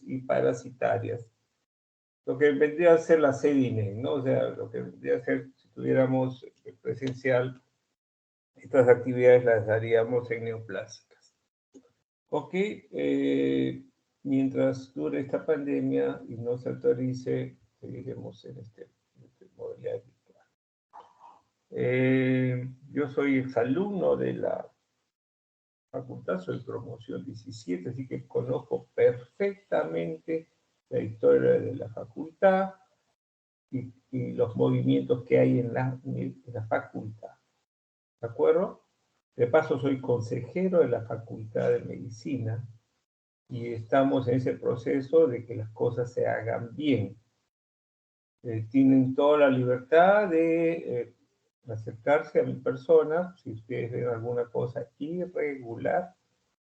y parasitarias. Lo que vendría a ser la CDINE, ¿no? O sea, lo que vendría a ser, si tuviéramos presencial, estas actividades las haríamos en neoplásicas. Ok, mientras dure esta pandemia y no se autorice, seguiremos en este modalidad virtual. Yo soy exalumno de la facultad, soy promoción 17, así que conozco perfectamente la historia de la facultad y los movimientos que hay en la facultad. ¿De acuerdo? De paso, soy consejero de la Facultad de Medicina y estamos en ese proceso de que las cosas se hagan bien. Tienen toda la libertad de acercarse a mi persona, si ustedes ven alguna cosa irregular,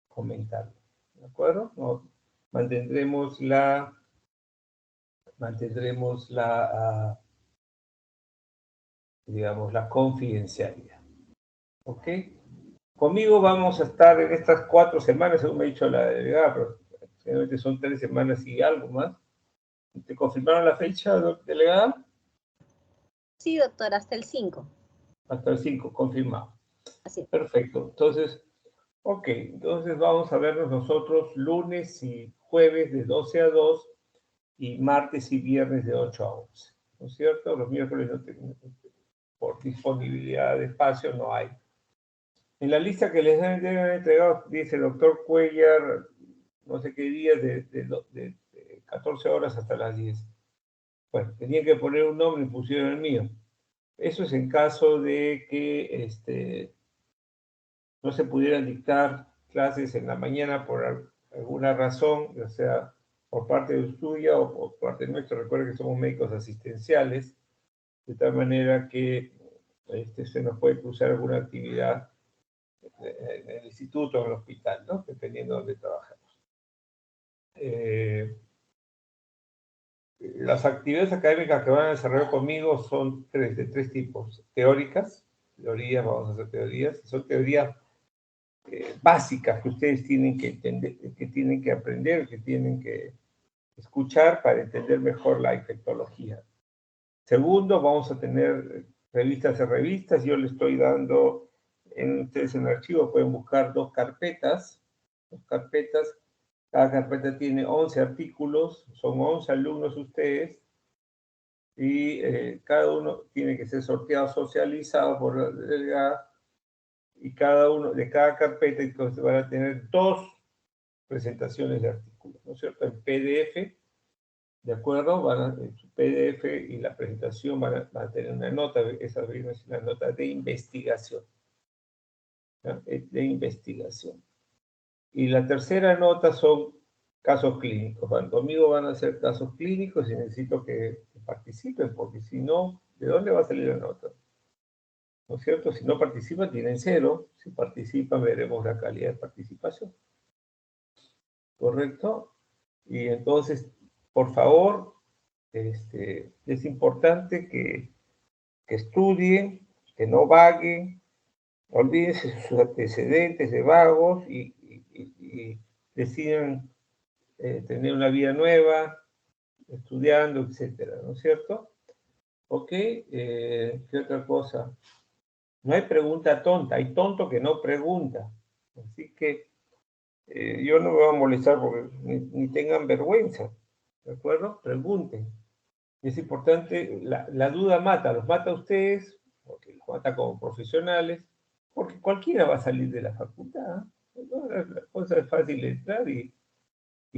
comentarlo. ¿De acuerdo? No, mantendremos la digamos, la confidencialidad. ¿Ok? Conmigo vamos a estar en estas 4 semanas, según me ha dicho la delegada, pero generalmente son 3 semanas y algo más. ¿Te confirmaron la fecha, delegada? Sí, doctor, hasta el 5. Hasta el 5, confirmado. Así es. Perfecto. Entonces, ok, entonces vamos a vernos nosotros lunes y jueves de 12 a 2 y martes y viernes de 8 a 11. ¿No es cierto? Los miércoles no tengo, por disponibilidad de espacio no hay. En la lista que les han entregado dice el doctor Cuellar, no sé qué días, de 14 horas hasta las 10. Bueno, tenían que poner un nombre y pusieron el mío. Eso es en caso de que no se pudieran dictar clases en la mañana por alguna razón, o sea, por parte de suya o por parte nuestra. Recuerden que somos médicos asistenciales, de tal manera que se nos puede cruzar alguna actividad en el instituto o en el hospital, ¿no? Dependiendo de dónde trabajamos. Las actividades académicas que van a desarrollar conmigo son de tres tipos. Teóricas, vamos a hacer teorías, son teorías básicas que ustedes tienen que entender, que tienen que aprender, que tienen que escuchar para entender mejor la infectología. Segundo, vamos a tener revistas y revistas. Yo le estoy dando, ustedes en el archivo pueden buscar 2 carpetas. Cada carpeta tiene 11 artículos, son 11 alumnos ustedes, y cada uno tiene que ser sorteado, socializado por la delegada, y cada uno de cada carpeta entonces van a tener 2 presentaciones de artículos, ¿no es cierto? En PDF, ¿de acuerdo? Su PDF y la presentación van a tener una nota, esa es una nota de investigación, ¿no? De investigación. Y la tercera nota son casos clínicos. Conmigo van a ser casos clínicos y necesito que participen, porque si no, ¿de dónde va a salir la nota? ¿No es cierto? Si no participan, tienen 0. Si participan, veremos la calidad de participación. ¿Correcto? Y entonces, por favor, es importante que estudien, que no vaguen, olvídense sus antecedentes de vagos y decidan tener una vida nueva, estudiando, etcétera, ¿no es cierto? Ok, ¿qué otra cosa? No hay pregunta tonta, hay tonto que no pregunta. Así que yo no me voy a molestar porque ni tengan vergüenza, ¿de acuerdo? Pregunten. Es importante, la duda mata, los mata a ustedes, porque los mata como profesionales, porque cualquiera va a salir de la facultad, ¿no? La cosa es fácil entrar y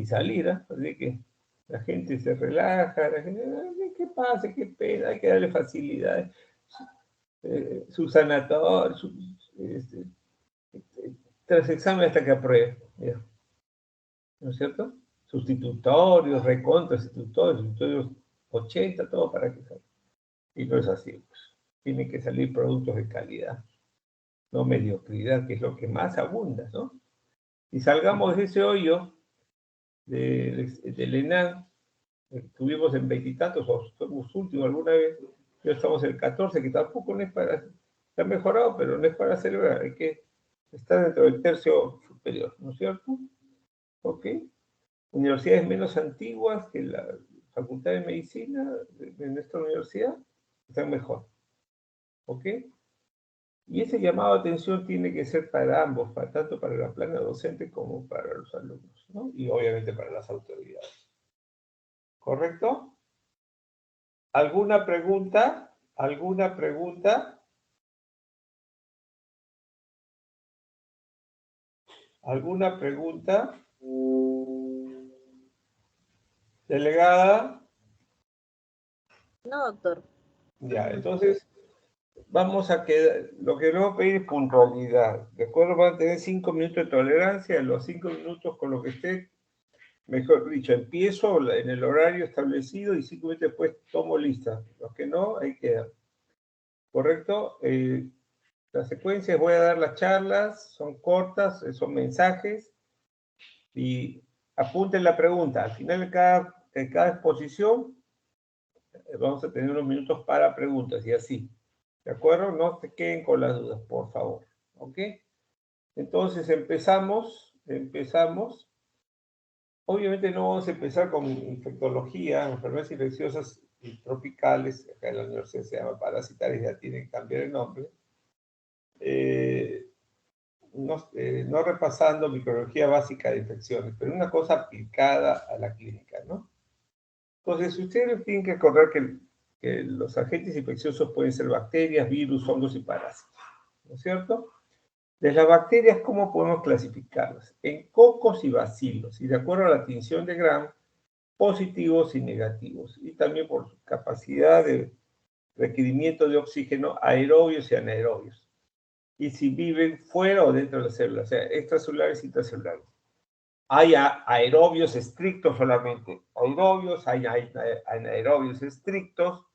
salir, ¿eh? Así que la gente se relaja, la gente, ¿qué pasa? ¿Qué pena? Hay que darle facilidades. Su sanatorio, tras examen hasta que apruebe, ¿no es cierto? Sustitutorios, recontra, sustitutorios 80, todo para que salga. Y no es así, pues. Tienen que salir productos de calidad, no mediocridad, que es lo que más abunda, ¿no? Y salgamos de ese hoyo del ENAM, estuvimos en 20 y tantos, o somos últimos alguna vez, ya estamos en el 14, que tampoco no es para, se ha mejorado, pero no es para celebrar, hay que estar dentro del tercio superior, ¿no es cierto? Ok, universidades menos antiguas que la Facultad de Medicina de nuestra universidad están mejor. ¿Ok? Y ese llamado de atención tiene que ser para ambos, tanto para la plana docente como para los alumnos, ¿no? Y obviamente para las autoridades. ¿Correcto? ¿Alguna pregunta? ¿Alguna pregunta? ¿Alguna pregunta? ¿Delegada? No, doctor. Ya, entonces vamos a quedar, lo que le voy a pedir es puntualidad. ¿De acuerdo? Van a tener 5 minutos de tolerancia, los 5 minutos con lo que esté, mejor dicho, empiezo en el horario establecido y 5 minutos después tomo lista. Los que no, ahí quedan. ¿Correcto? La secuencia, voy a dar las charlas, son cortas, son mensajes, y apunten la pregunta. Al final de cada exposición vamos a tener unos minutos para preguntas y así. ¿De acuerdo? No se queden con las dudas, por favor. ¿Ok? Entonces empezamos. Obviamente no vamos a empezar con infectología, enfermedades infecciosas y tropicales. Acá en la universidad se llama parasitarias, ya tienen que cambiar el nombre. No repasando microbiología básica de infecciones, pero una cosa aplicada a la clínica, ¿no? Entonces, ustedes tienen que acordar que los agentes infecciosos pueden ser bacterias, virus, hongos y parásitos, ¿no es cierto? De las bacterias, ¿cómo podemos clasificarlas? En cocos y bacilos, y de acuerdo a la tinción de Gram, positivos y negativos, y también por su capacidad de requerimiento de oxígeno, aerobios y anaerobios, y si viven fuera o dentro de la célula, o sea, extracelulares y intracelulares. Hay aerobios estrictos solamente, aerobios, hay anaerobios estrictos,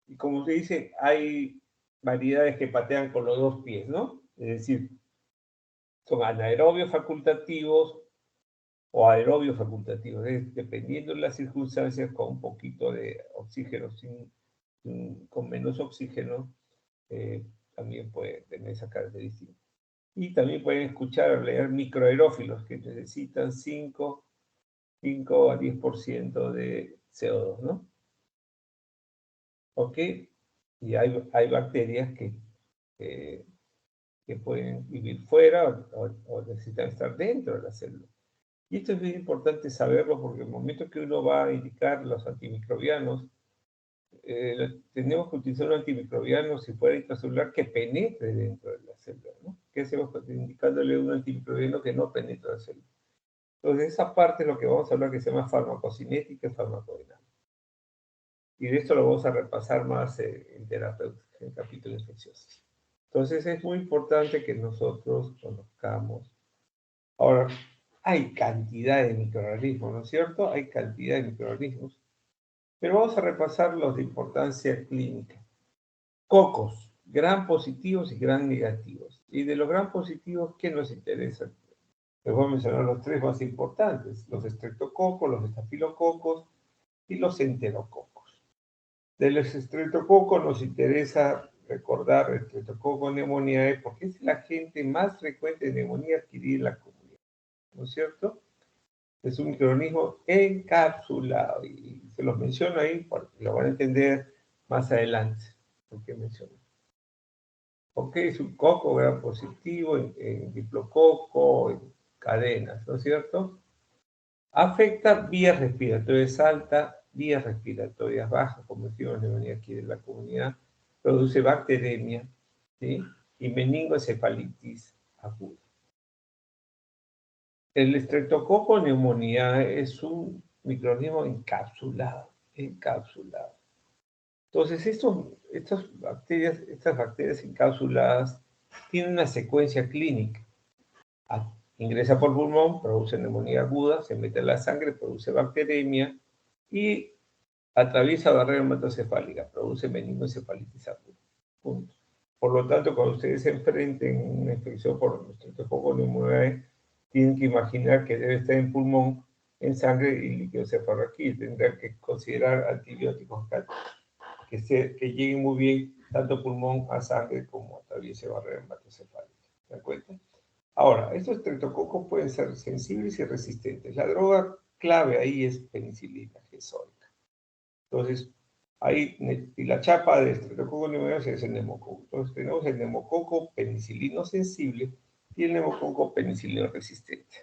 y como se dice, hay variedades que patean con los dos pies, ¿no? Es decir, son anaerobios facultativos o aerobios facultativos, dependiendo de las circunstancias, con un poquito de oxígeno, con menos oxígeno, también puede tener esa característica. Y también pueden escuchar o leer microaerófilos que necesitan 5 a 10% de CO2, ¿no? ¿Ok? Y hay bacterias que pueden vivir fuera o necesitan estar dentro de la célula. Y esto es muy importante saberlo porque en el momento que uno va a indicar los antimicrobianos, tenemos que utilizar un antimicrobiano, si fuera intracelular, que penetre dentro de la célula, ¿no? ¿Qué hacemos indicándole un antimicrobiano que no penetra la célula? Entonces, esa parte es lo que vamos a hablar, que se llama farmacocinética y farmacodinámica. Y de esto lo vamos a repasar más en terapéutica, en capítulos infecciosos. Entonces, es muy importante que nosotros conozcamos. Ahora, hay cantidad de microorganismos, ¿no es cierto? Hay cantidad de microorganismos. Pero vamos a repasar los de importancia clínica. Cocos, gran positivos y gran negativos. Y de los gran positivos, ¿qué nos interesa? Les voy a mencionar los 3 más importantes: los estreptococos, los estafilococos y los enterococos. De los estreptococos nos interesa recordar el Streptococcus pneumoniae porque es el agente más frecuente de neumonía adquirida en la comunidad, ¿no es cierto? Es un microorganismo encapsulado y se los menciono ahí porque lo van a entender más adelante. ¿Por qué menciono? Ok, es un coco gran positivo, en diplococo, en cadenas, ¿no es cierto? Afecta vías respiratorias altas, vías respiratorias bajas, como decimos neumonía aquí en la comunidad, produce bacteremia, ¿sí? Y meningoencefalitis aguda. El Streptococcus pneumoniae es un microorganismo encapsulado. Entonces, estas bacterias encapsuladas tienen una secuencia clínica. Ingresa por pulmón, produce neumonía aguda, se mete en la sangre, produce bacteremia y atraviesa barrera hematocefálica, produce meningoencefalitis aguda. Punto. Por lo tanto, cuando ustedes se enfrenten una infección por Streptococcus pneumoniae, tienen que imaginar que debe estar en pulmón, en sangre y líquido cefalorraquídeo. Tendrán que considerar antibióticos que lleguen muy bien tanto pulmón a sangre como atraviese barrera hematocefálica. ¿Se dan cuenta? Ahora, estos estreptococos pueden ser sensibles y resistentes. La droga clave ahí es penicilina gesórica. Entonces, ahí, y la chapa de estreptococo pneumoniasis es el neumococo. Entonces, tenemos el neumococo penicilino sensible y el neumococo penicilino resistente.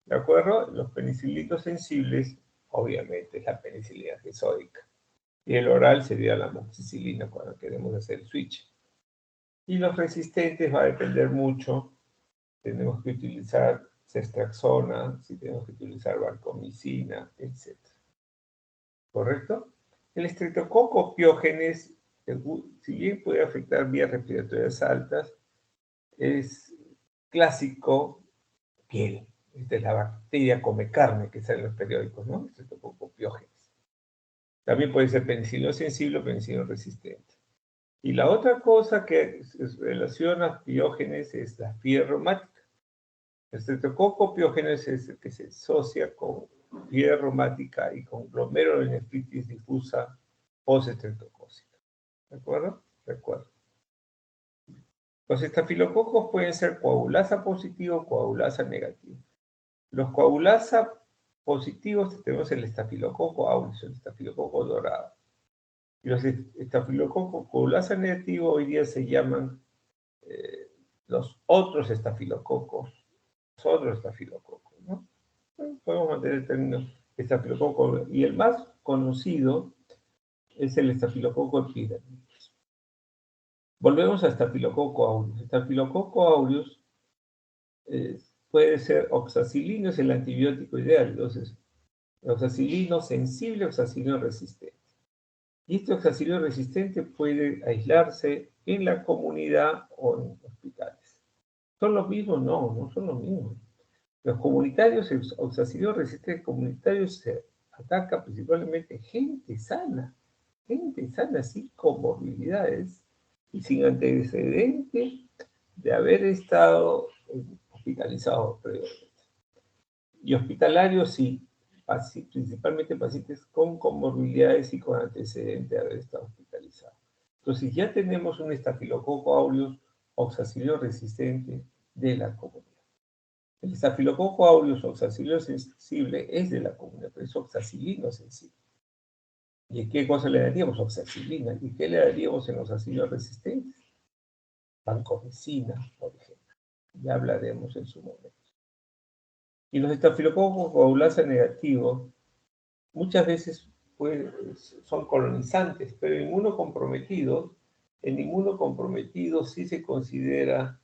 ¿De acuerdo? Los penicilinos sensibles, obviamente, es la penicilina gesórica. Y el oral sería la amoxicilina cuando queremos hacer el switch. Y los resistentes va a depender mucho. Tenemos que utilizar cestraxona, si tenemos que utilizar vancomicina, etc. ¿Correcto? El estreptococo piógenes, si bien puede afectar vías respiratorias altas, es clásico piel. Esta es la bacteria come carne que sale en los periódicos, ¿no? Estreptococo piógenes. También puede ser penicilino sensible o penicilino resistente. Y la otra cosa que se relaciona a piógenes es la fiebre reumática. El estreptococo piógenes es el que se asocia con fiebre reumática y con glomerulonefritis difusa postestreptocócica. ¿De acuerdo? Recuerdo. Los estafilococos pueden ser coagulasa positivo o coagulasa negativo. Los coagulasa positivos tenemos el estafilococo aureus, el estafilococo dorado. Y los estafilococos coagulasa negativo hoy día se llaman los otros estafilococos, ¿no? Podemos mantener el término estafilococo. Y el más conocido es el estafilococo epidermidis. Volvemos a estafilococo aureus. Estafilococo aureus puede ser oxacilino, es el antibiótico ideal. Entonces, oxacilino sensible, oxacilino resistente. Y este oxacilino resistente puede aislarse en la comunidad o en hospitales. ¿Son los mismos? No, no son los mismos. Los comunitarios, oxacilino resistente comunitarios se ataca principalmente gente sana sin comorbilidades y sin antecedentes de haber estado hospitalizados previamente. Y hospitalarios sí, principalmente pacientes con comorbilidades y con antecedentes de haber estado hospitalizados. Entonces ya tenemos un estafilococo aureus oxacilino resistente de la comunidad. El estafilococo aureus oxacilino sensible es de la comunidad, pero es oxacilino sensible. ¿Y qué cosa le daríamos? Oxacilina. ¿Y qué le daríamos en los oxacilinos resistentes? Vancomicina, por ejemplo. Ya hablaremos en su momento. Y los estafilococos coagulasa negativos muchas veces son colonizantes, pero en inmunocomprometidos sí se considera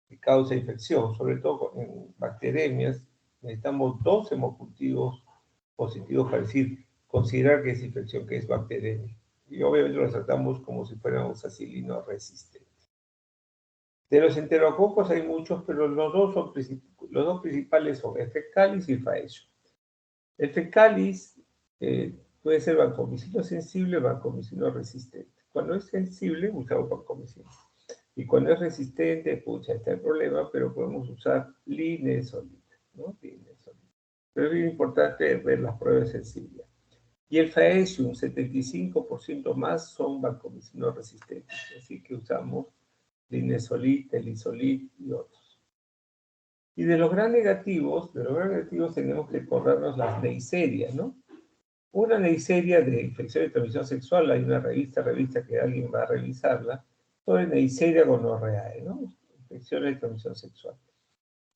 que causa infección, sobre todo en bacteremias. Necesitamos 2 hemocultivos positivos para considerar que es infección, que es bacteremia. Y obviamente los tratamos como si fueran oxacilino resistentes. De los enterococos hay muchos, pero los dos principales son el fecalis y el faecio. El fecalis puede ser vancomicino sensible o vancomicino resistente. Cuando es sensible, usamos vancomicina. Y cuando es resistente, pucha, está el problema, pero podemos usar linezolida, ¿no? Linezolida. Pero es bien importante ver las pruebas de sensibilidad. Y el faecio, un 75% más son vancomicinos resistentes. Así que usamos linezolid, telisolid y otros. Y de los gram negativos tenemos que corrernos las neiserias, ¿no? Una Neisseria de infección de transmisión sexual, hay una revista que alguien va a revisarla, sobre Neisseria gonorreae, ¿no? Infecciones de transmisión sexual.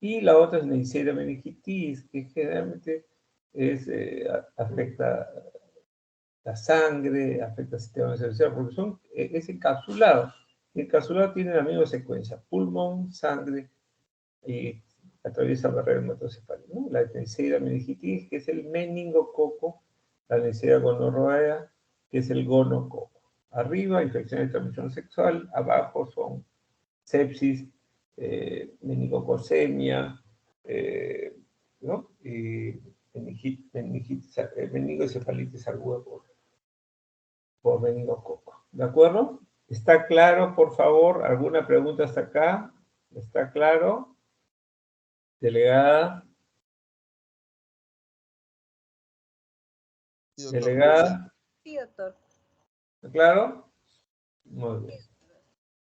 Y la otra es Neisseria meningitis, que generalmente afecta la sangre, afecta el sistema nervioso, porque es encapsulado. El encapsulado tiene la misma secuencia, pulmón, sangre, y atraviesa la barrera hematocefálica, ¿no? La Neisseria meningitis, que es el meningococo, la Neisseria gonorrhoea, que es el gonococo. Arriba, infección de transmisión sexual, abajo son sepsis, meningococcemia, ¿no? Y meningoencefalitis aguda por meningococo. ¿De acuerdo? ¿Está claro, por favor? ¿Alguna pregunta hasta acá? ¿Está claro? Delegada. Sí, doctor. Delegada. Sí, doctor. ¿Está claro? Muy bien.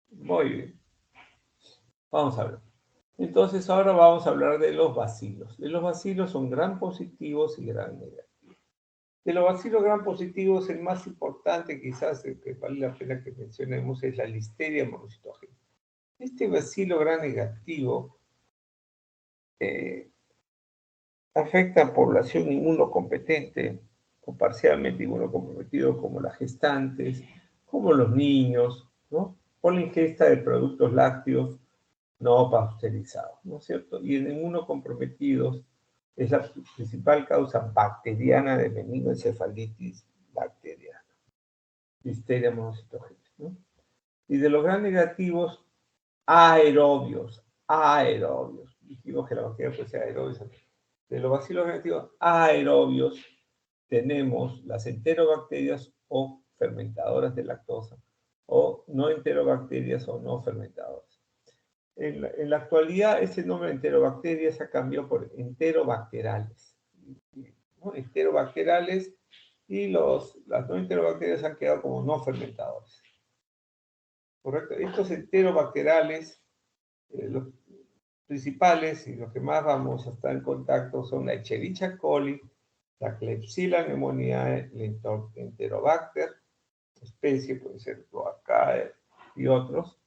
Muy bien. Vamos a ver. Entonces ahora vamos a hablar de los bacilos. De los bacilos son gram positivos y gram negativos. De los bacilos gram positivos, el más importante, quizás el que vale la pena que mencionemos, es la Listeria monocitogénica. Este bacilo gram negativo afecta a población inmunocompetente o parcialmente inmunocomprometido, como las gestantes, como los niños, ¿no? Por la ingesta de productos lácteos no pasteurizados, ¿no es cierto? Y en inmunocomprometidos es la principal causa bacteriana de meningoencefalitis bacteriana, Listeria monocitogénica, ¿no? Y de los gram negativos, aerobios. Dijimos que la bacteria puede ser aerobia. De los bacilos negativos aerobios tenemos las enterobacterias o fermentadoras de lactosa, o no enterobacterias o no fermentadoras. En la actualidad, ese nombre enterobacterias ha cambiado por enterobacterales, ¿no? Enterobacterales, y las no enterobacterias han quedado como no fermentadores. ¿Correcto? Estos enterobacterales, los principales y los que más vamos a estar en contacto son la Escherichia coli, la Klebsiella pneumoniae, el Enterobacter, especie, puede ser Cloacae y otros,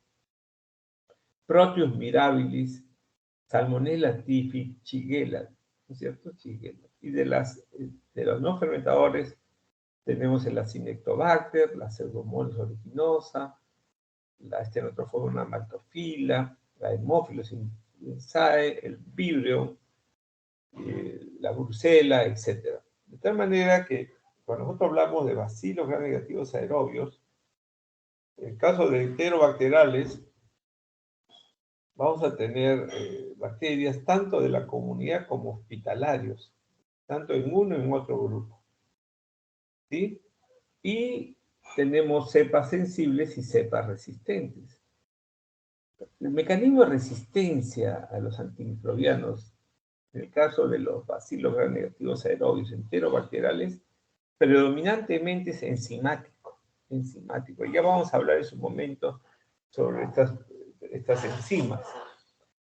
Proteus mirabilis, Salmonella typhi, Shigella, ¿no es cierto? Shigella. Y de los no fermentadores tenemos el Acinetobacter, la Pseudomonas originosa, la Stenotrophomonas maltophilia, la Haemophilus influenzae, el Vibrio, la Brucela, etc. De tal manera que cuando nosotros hablamos de bacilos gram negativos aerobios, en el caso de enterobacterales, vamos a tener bacterias tanto de la comunidad como hospitalarios, tanto en uno y en otro grupo, ¿sí? Y tenemos cepas sensibles y cepas resistentes. El mecanismo de resistencia a los antimicrobianos, en el caso de los bacilos gram negativos aerobios enterobacterales, predominantemente es enzimático. Y ya vamos a hablar en su momento sobre estas enzimas.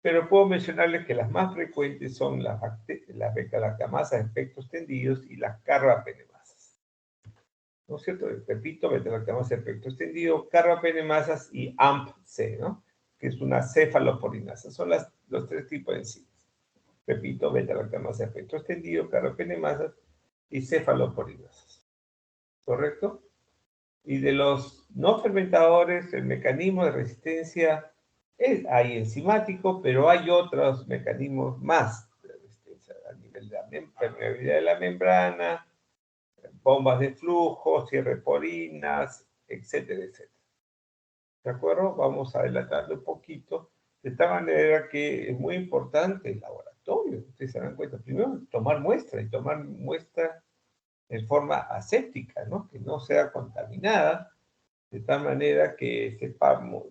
Pero puedo mencionarles que las más frecuentes son las beta-lactamasas de efectos tendidos y las carbapenemasas. ¿No es cierto? Repito, beta-lactamasa de efecto extendido, carbapenemasas y AMP-C, ¿no? Que es una cefaloporinasa. Son los tres tipos de enzimas. Repito, beta-lactamasa de efecto extendido, carbapenemasas y cefaloporinasas. ¿Correcto? Y de los no fermentadores, el mecanismo de resistencia hay enzimático, pero hay otros mecanismos más de resistencia a nivel de la permeabilidad de la membrana, bombas de flujo, cierre porinas, etcétera, etcétera. ¿De acuerdo? Vamos a adelantarlo un poquito, de tal manera que es muy importante el laboratorio. Ustedes se dan cuenta, primero tomar muestra, y tomar muestra en forma aséptica, ¿no? Que no sea contaminada, de tal manera que sepamos,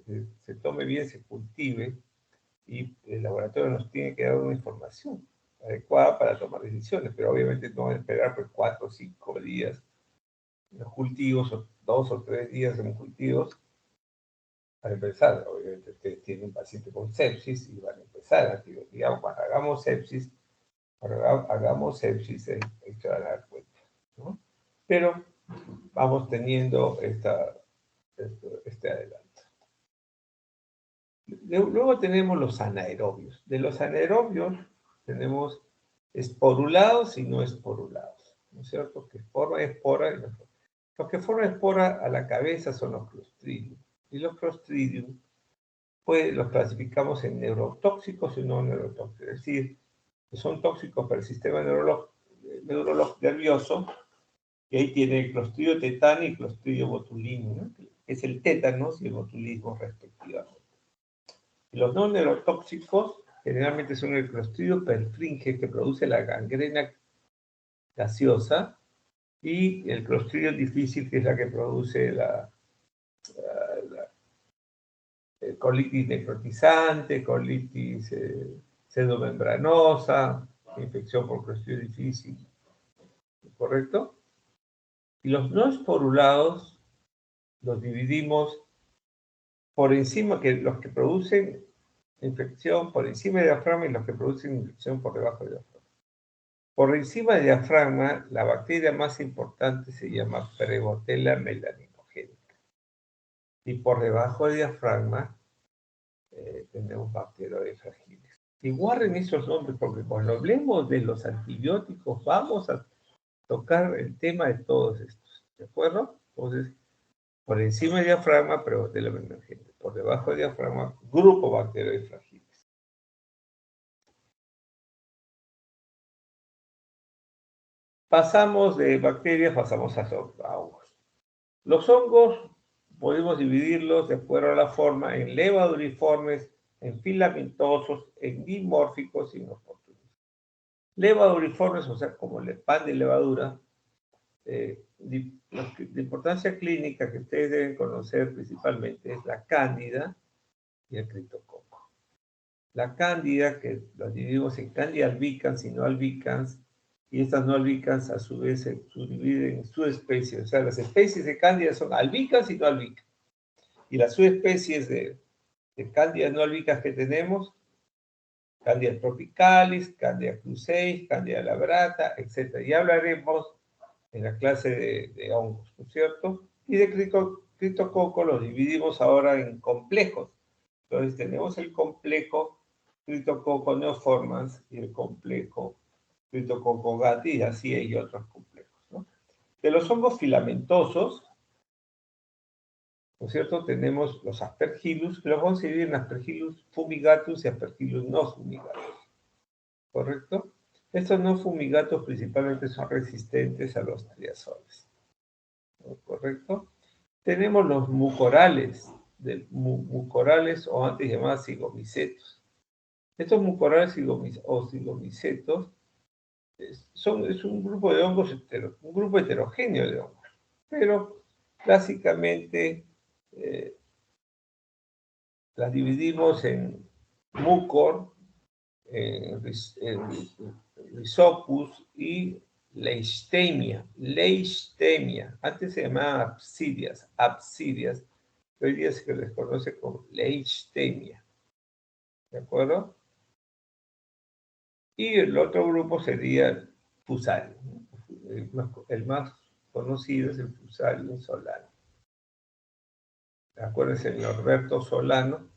se tome bien, se cultive, y el laboratorio nos tiene que dar una información adecuada para tomar decisiones, pero obviamente no esperar por 4 o 5 días los cultivos, o 2 o 3 días en cultivos, para empezar. Obviamente ustedes tienen un paciente con sepsis y van a empezar, digamos, cuando hagamos sepsis, se van a dar cuenta, ¿no? Pero vamos teniendo este adelanto. Luego tenemos los anaerobios. De los anaerobios tenemos esporulados y no esporulados, ¿no es cierto? Que forman espora y no forman. Los que forman espora a la cabeza son los Clostridium. Y los Clostridium, pues los clasificamos en neurotóxicos y no neurotóxicos. Es decir, que son tóxicos para el sistema nervioso, y ahí tiene el Clostridio tetani y Clostridio botulinum, ¿no? Que es el tétanos y el botulismo respectivamente. Los no neurotóxicos generalmente son el Clostridio perfringe, que produce la gangrena gaseosa, y el Clostridio difícil, que es la que produce la colitis necrotizante, colitis pseudomembranosa, infección por Clostridio difícil, ¿correcto? Y los no esporulados los dividimos por encima, que los que producen infección por encima del diafragma y los que producen infección por debajo del diafragma. Por encima del diafragma, la bacteria más importante se llama Prebotella melaninogénica. Y por debajo del diafragma tenemos Bacteroides fragiles. Y guarden esos nombres porque cuando hablemos de los antibióticos vamos a tocar el tema de todos estos. ¿De acuerdo? Entonces, por encima del diafragma, Prebotella melaninogénica. Por debajo del diafragma, grupo Bacteroides fragiles. Pasamos de bacterias, pasamos a hongos. Los hongos podemos dividirlos de acuerdo a la forma en levaduriformes, en filamentosos, en dimórficos y en oportunistas. Levaduriformes, o sea, como el pan de levadura, de importancia clínica que ustedes deben conocer principalmente es la cándida y el criptococo. La cándida, que lo dividimos en cándida albicans y no albicans, y estas no albicans a su vez se subdividen en subespecies. O sea, las especies de cándida son albicans y no albicans. Y las subespecies de cándida no albicans que tenemos, cándida tropicalis, cándida cruceis, cándida labrata, etc. Y hablaremos en la clase de hongos, ¿no es cierto? Y de criptococo los dividimos ahora en complejos. Entonces tenemos el complejo Cryptococcus neoformans y el complejo Cryptococcus gatti, y así hay otros complejos, ¿no? De los hongos filamentosos, ¿no es cierto? Tenemos los Aspergillus, que los vamos a dividir en Aspergillus fumigatus y Aspergillus no fumigatus, ¿correcto? Estos no fumigatos principalmente son resistentes a los triazoles, ¿no? ¿Correcto? Tenemos los mucorales, mucorales o antes llamados cigomicetos. Estos mucorales o cigomicetos es un grupo de hongos, un grupo heterogéneo de hongos, pero básicamente las dividimos en mucor, rhizopus y leishtemia. Leishtemia. Antes se llamaban absidias, pero hoy día se les conoce como leishtemia. ¿De acuerdo? Y el otro grupo sería Fusarium. El más conocido es el Fusarium solano. Acuérdense, el Norberto Solano,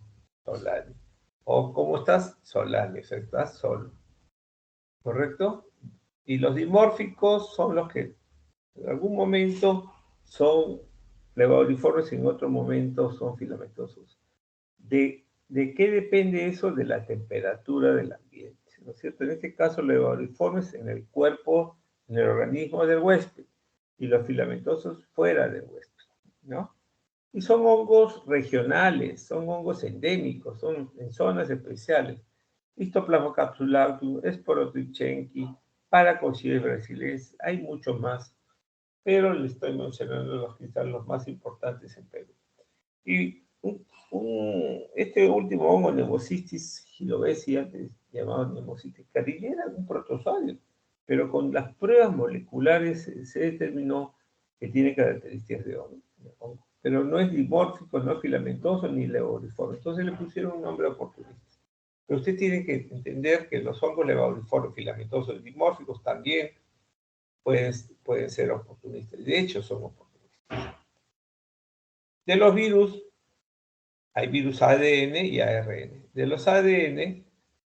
Solani. O ¿cómo estás? Solani, o sea, estás solo. ¿Correcto? Y los dimórficos son los que en algún momento son levaduriformes y en otro momento son filamentosos. ¿De qué depende eso? De la temperatura del ambiente, ¿no es cierto? En este caso, levaduriformes en el cuerpo, en el organismo del huésped, y los filamentosos fuera del huésped, ¿no? Y son hongos regionales, son hongos endémicos, son en zonas especiales. Histoplasma capsulatum, Sporotrichenki, Paracochiles brasileños, hay muchos más, pero les estoy mencionando los quizás los más importantes en Perú. Y este último hongo, Pneumocystis gilobesi, antes llamado Pneumocystis carilli, era un protozoario, pero con las pruebas moleculares se determinó que tiene características de hongo. Pero no es dimórfico, no es filamentoso ni levaduriforme. Entonces le pusieron un nombre oportunista. Pero usted tiene que entender que los hongos levaduriformes, filamentosos y dimórficos también pueden ser oportunistas. De hecho, son oportunistas. De los virus, hay virus ADN y ARN. De los ADN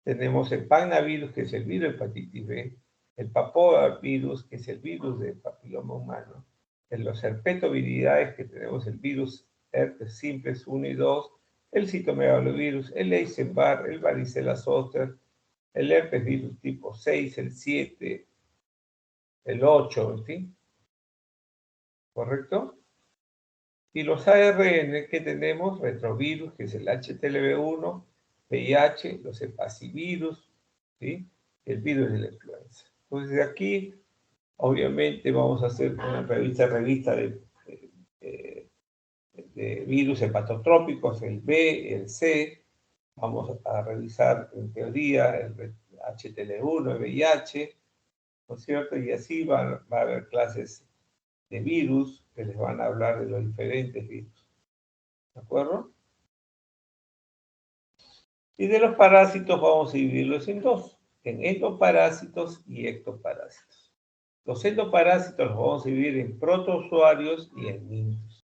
tenemos el pagnavirus, que es el virus de hepatitis B, el papovirus, que es el virus del papiloma humano, en los herpetoviridaes, que tenemos el virus herpes simplex 1 y 2, el citomegalovirus, el Epstein-Barr, el varicela zoster, el herpes virus tipo 6, el 7, el 8, en fin. ¿Correcto? Y los ARN que tenemos, retrovirus, que es el HTLV1, VIH, los hepacivirus, ¿sí? El virus de la influenza. Entonces, de aquí, obviamente, vamos a hacer una revista de virus hepatotrópicos, el B, el C. Vamos a revisar, en teoría, el HTLV1, el VIH, ¿no es cierto? Y así va a haber clases de virus que les van a hablar de los diferentes virus. ¿De acuerdo? Y de los parásitos vamos a dividirlos en dos, en endoparásitos y ectoparásitos. Los endoparásitos los vamos a dividir en protozoarios y en mintos,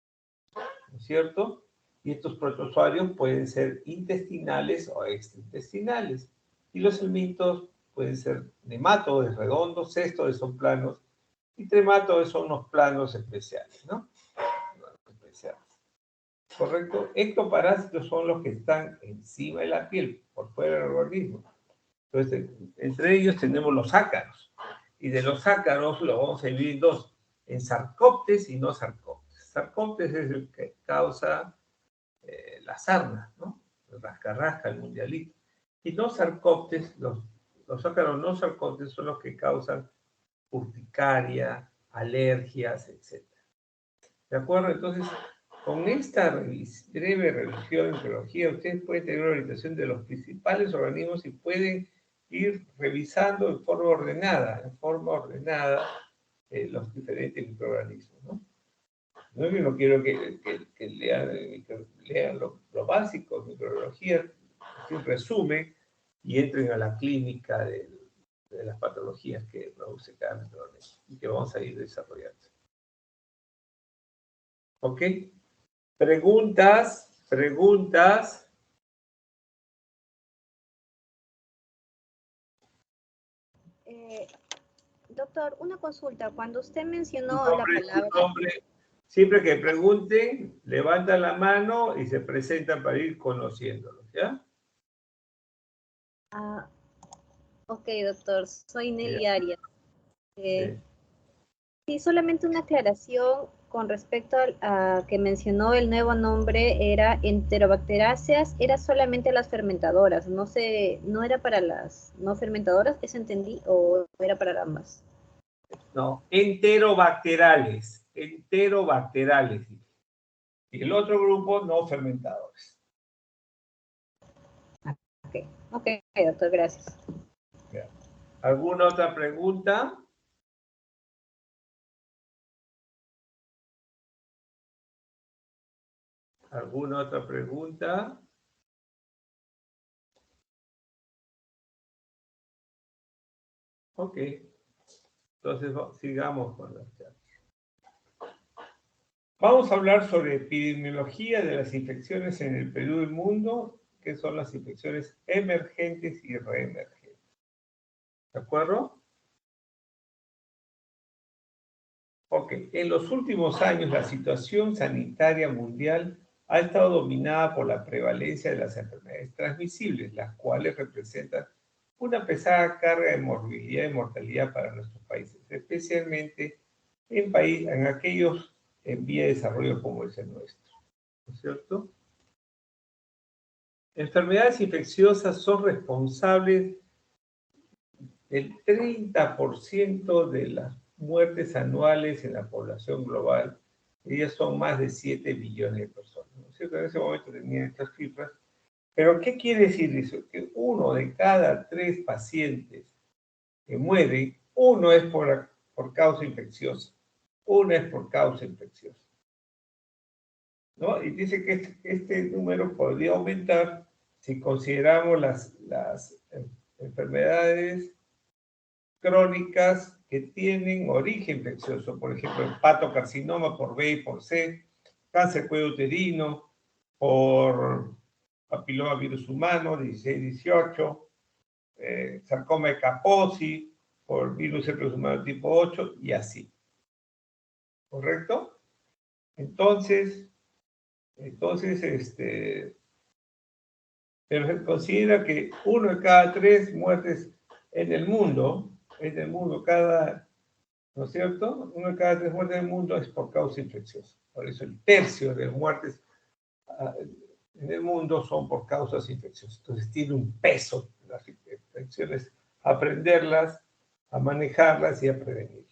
¿no es cierto? Y estos protozoarios pueden ser intestinales o extraintestinales. Y los helmintos pueden ser nematodes redondos, cestodes son planos, y trematodes son unos planos especiales, ¿no? Especiales. ¿Correcto? Ectoparásitos son los que están encima de la piel, por fuera del organismo. Entonces, entre ellos tenemos los ácaros. Y de los ácaros los vamos a dividir en dos, en sarcóptes y no sarcóptes. Sarcóptes es el que causa la sarna, ¿no? El rascarrasca, el mundialito. Y no sarcóptes, los ácaros no sarcóptes son los que causan urticaria, alergias, etc. ¿De acuerdo? Entonces, con esta breve revisión de biología, ustedes pueden tener una orientación de los principales organismos y pueden ir revisando en forma ordenada, los diferentes microorganismos, ¿no? No, yo no quiero que lean lo básico de microbiología, un resumen, y entren a la clínica de las patologías que produce cada microorganismo y que vamos a ir desarrollando. ¿Ok? ¿Preguntas? Doctor, una consulta. Cuando usted mencionó la palabra... Su nombre. Siempre que pregunten, levantan la mano y se presentan para ir conociéndolos, ¿ya? Ok, doctor. Soy Nelly Arias. Sí. Sí, solamente una aclaración con respecto a que mencionó el nuevo nombre, era enterobacteráceas, era solamente las fermentadoras, no era para las no fermentadoras, ¿eso entendí? ¿O era para ambas? No, enterobacterales. Y el otro grupo, no fermentadores. Ok, doctor, gracias. ¿Alguna otra pregunta? ¿Alguna otra pregunta? Ok. Entonces, sigamos con las charlas. Vamos a hablar sobre epidemiología de las infecciones en el Perú y el mundo, que son las infecciones emergentes y reemergentes. ¿De acuerdo? Ok. En los últimos años, la situación sanitaria mundial ha estado dominada por la prevalencia de las enfermedades transmisibles, las cuales representan una pesada carga de morbilidad y mortalidad para nuestros países, especialmente en aquellos en vía de desarrollo como es el nuestro, ¿no es cierto? Enfermedades infecciosas son responsables del 30% de las muertes anuales en la población global. Ellas son más de 7 billones de personas, ¿no es cierto? En ese momento tenían estas cifras. Pero, ¿qué quiere decir eso? Que 1 de cada 3 pacientes que mueren, uno es por causa infecciosa. Una es por causa infecciosa, ¿no? Y dice que este número podría aumentar si consideramos las enfermedades crónicas que tienen origen infeccioso, por ejemplo, hepatocarcinoma por B y por C, cáncer cuello uterino por papiloma virus humano 16-18, sarcoma de Kaposi por virus herpes humano tipo 8 y así. ¿Correcto? Entonces, pero se considera que 1 de cada 3 muertes en el mundo, ¿no es cierto? 1 de cada 3 muertes en el mundo es por causa infecciosa. Por eso el tercio de las muertes en el mundo son por causas infecciosas. Entonces tiene un peso las infecciones, aprenderlas, a manejarlas y a prevenirlas.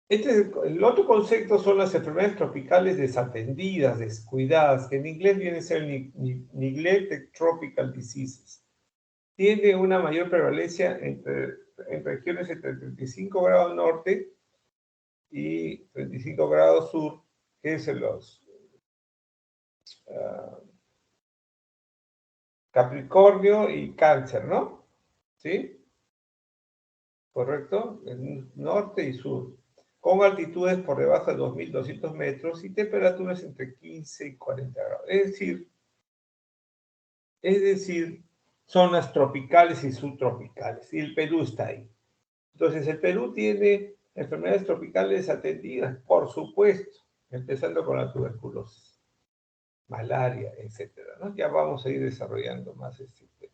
El otro concepto son las enfermedades tropicales desatendidas, descuidadas, que en inglés viene a ser neglected tropical diseases. Tiene una mayor prevalencia en regiones entre 35 grados norte y 35 grados sur, que es Capricornio y Cáncer, ¿no? ¿Sí? ¿Correcto? En norte y sur, con altitudes por debajo de 2.200 metros y temperaturas entre 15 y 40 grados. Es decir, zonas tropicales y subtropicales, y el Perú está ahí. Entonces, el Perú tiene enfermedades tropicales atendidas, por supuesto, empezando con la tuberculosis, malaria, etcétera, ¿no? Ya vamos a ir desarrollando más este tema.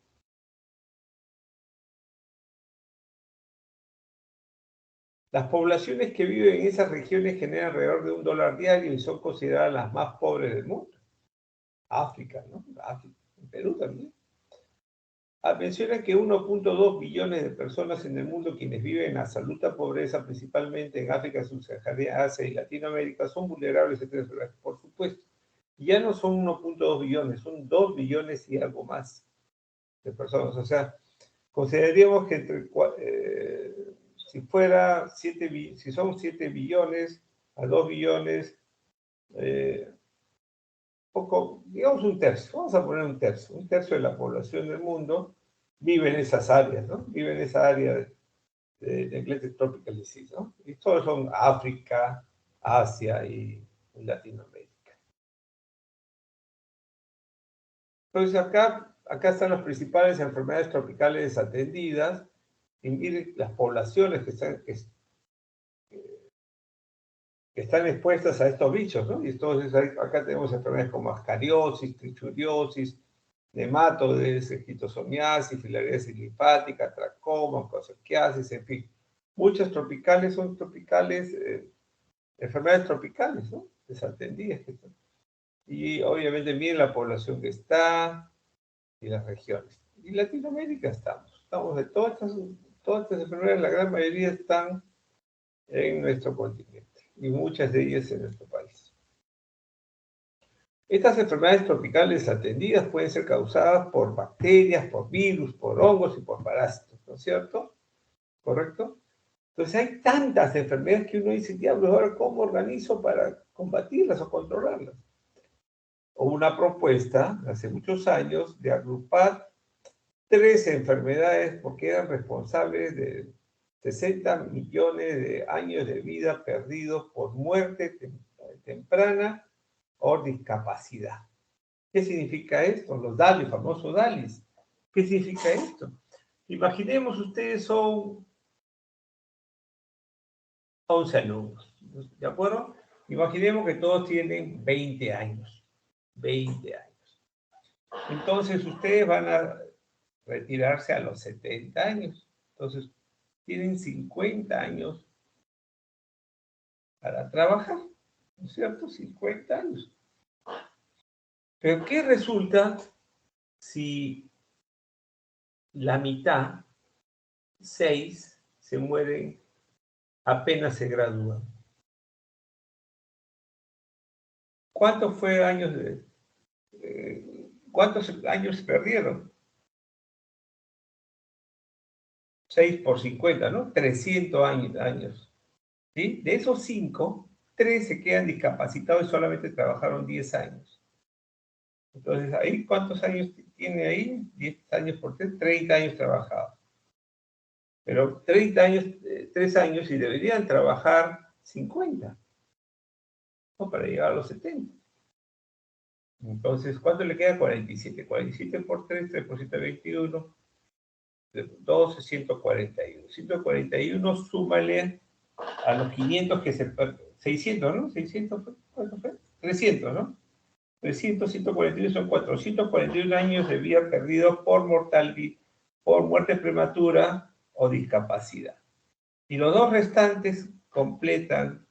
Las poblaciones que viven en esas regiones generan alrededor de $1 diario y son consideradas las más pobres del mundo. África, ¿no? África, en Perú también. Menciona que 1.2 billones de personas en el mundo quienes viven en absoluta pobreza, principalmente en África subsahariana, Asia y Latinoamérica, son vulnerables a estas enfermedades, por supuesto. Ya no son 1.2 billones, son 2 billones y algo más de personas. O sea, consideraríamos que si son 7 billones a 2 billones, digamos un tercio, vamos a poner un tercio de la población del mundo vive en esas áreas, ¿no? Vive en esa área de Neglected Tropical Disease, ¿no? Y todos son África, Asia y Latinoamérica. Entonces acá están las principales enfermedades tropicales atendidas y miren las poblaciones que están expuestas a estos bichos, ¿no? Y entonces acá tenemos enfermedades como ascariosis, trichuriosis, nematodes, esquistosomiasis, filariasis linfática, tracoma, oncocerciasis, en fin. Muchas tropicales son tropicales, enfermedades tropicales, ¿no? Desatendidas. Y obviamente miren la población que está y las regiones. Y Latinoamérica estamos de todas estas enfermedades, la gran mayoría están en nuestro continente y muchas de ellas en nuestro país. Estas enfermedades tropicales atendidas pueden ser causadas por bacterias, por virus, por hongos y por parásitos, ¿no es cierto? ¿Correcto? Entonces hay tantas enfermedades que uno dice, diablos, ahora ¿cómo organizo para combatirlas o controlarlas? Hubo una propuesta hace muchos años de agrupar 3 enfermedades porque eran responsables de 60 millones de años de vida perdidos por muerte temprana o discapacidad. ¿Qué significa esto? Los DALI, el famoso DALIs. ¿Qué significa esto? Imaginemos ustedes son 11 alumnos, ¿de acuerdo? Imaginemos que todos tienen 20 años. 20 años. Entonces ustedes van a retirarse a los 70 años. Entonces tienen 50 años para trabajar, ¿no es cierto? 50 años. Pero ¿qué resulta si la mitad, 6, se mueren apenas se gradúan? ¿Cuántos años se perdieron? 6 por 50, ¿no? 300 años. ¿Sí? De esos 5, 3 se quedan discapacitados y solamente trabajaron 10 años. Entonces, ¿ahí cuántos años tiene ahí? 10 años por 3, 30 años trabajados. Pero 30 años, 3 años y deberían trabajar 50, ¿no? Para llegar a los 70. Entonces, ¿cuánto le queda? 47. 47 por 3, 3 por 7, 21. 12, 141. 141, súmale a los 500 que se... 600, ¿no? 600 fue, ¿cuánto fue? 300, ¿no? 300, 141 son 441 años de vida perdidos por mortalidad, por muerte prematura o discapacidad. Y los 2 restantes completan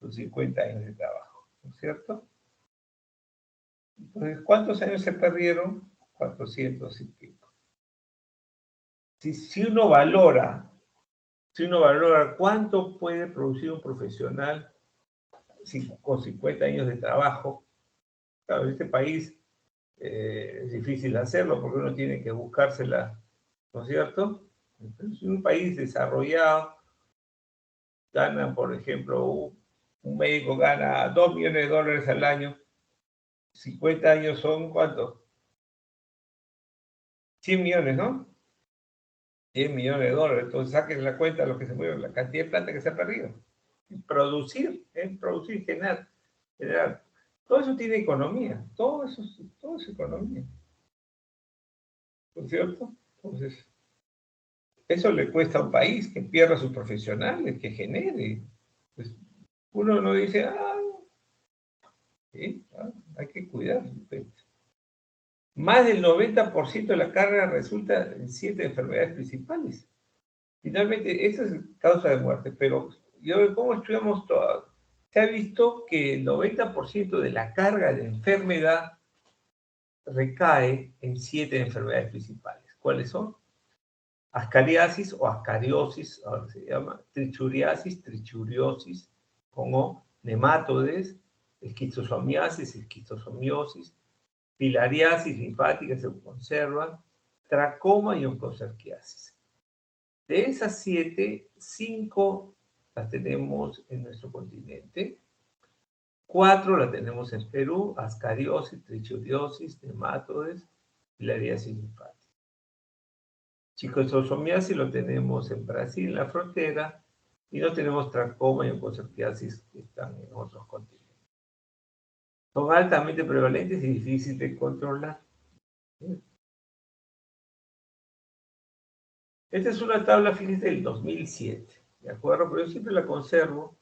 los 50 años de trabajo, ¿no es cierto? Entonces, ¿cuántos años se perdieron? 400 y pico. Si uno valora cuánto puede producir un profesional con 50 años de trabajo, claro, en este país es difícil hacerlo porque uno tiene que buscársela, ¿no es cierto? Entonces, en un país desarrollado, gana, por ejemplo, un médico gana $2 millones al año, 50 años son, ¿cuánto? 100 millones, ¿no? 100 millones de dólares. Entonces saquen la cuenta de lo que se mueve, la cantidad de plata que se ha perdido. Producir, generar. Todo eso tiene economía. Todo es economía. ¿No es cierto? Entonces, eso le cuesta a un país que pierda a sus profesionales, que genere. Pues, uno no dice, ¿sí? Hay que cuidar. Más del 90% de la carga resulta en 7 enfermedades principales. Finalmente, esa es causa de muerte, pero ¿cómo estudiamos todo? Se ha visto que el 90% de la carga de enfermedad recae en 7 enfermedades principales. ¿Cuáles son? Ascariasis o ascariosis, ahora se llama, trichuriasis, trichuriosis, con O, nematodes, esquistosomiasis, esquistosomiosis, filariasis linfática se conservan, tracoma y oncocerciasis. De esas 7, 5 las tenemos en nuestro continente, 4 las tenemos en Perú, ascariosis, trichuriosis, nematodes, filariasis linfática. Esquistosomiasis lo tenemos en Brasil, en la frontera, y no tenemos tracoma y oncocerciasis que están en otros continentes. Son altamente prevalentes y difíciles de controlar. Esta es una tabla, fíjense, del 2007, ¿de acuerdo? Pero yo siempre la conservo,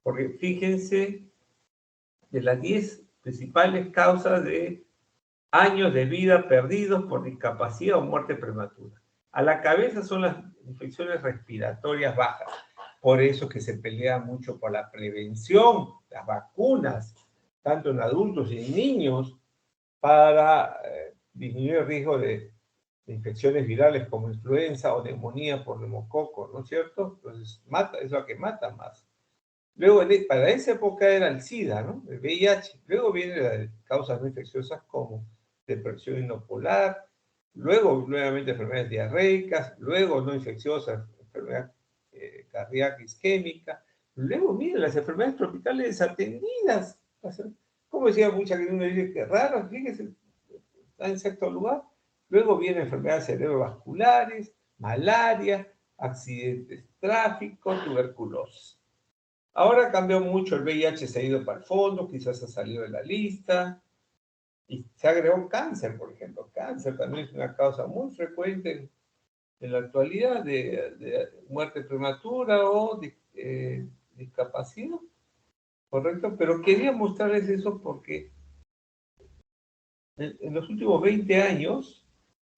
porque fíjense, de las 10 principales causas de años de vida perdidos por discapacidad o muerte prematura. A la cabeza son las infecciones respiratorias bajas. Por eso que se pelea mucho por la prevención, las vacunas, tanto en adultos y en niños, para disminuir el riesgo de infecciones virales como influenza o neumonía por neumococo, ¿no es cierto? Entonces, es lo que mata más. Luego, para esa época era el SIDA, ¿no? El VIH. Luego vienen las causas no infecciosas como depresión inocular, luego nuevamente enfermedades diarreicas, luego no infecciosas, enfermedad cardíaca isquémica. Luego, miren, las enfermedades tropicales desatendidas. Como decía mucha gente, uno dice que raro, fíjese, está en sexto lugar. Luego vienen enfermedades cerebrovasculares, malaria, accidentes de tráfico, tuberculosis. Ahora cambió mucho, el VIH se ha ido para el fondo, quizás ha salido de la lista, y se agregó cáncer, por ejemplo. Cáncer también es una causa muy frecuente en la actualidad de muerte prematura o discapacidad, ¿correcto? Pero quería mostrarles eso porque en los últimos 20 años,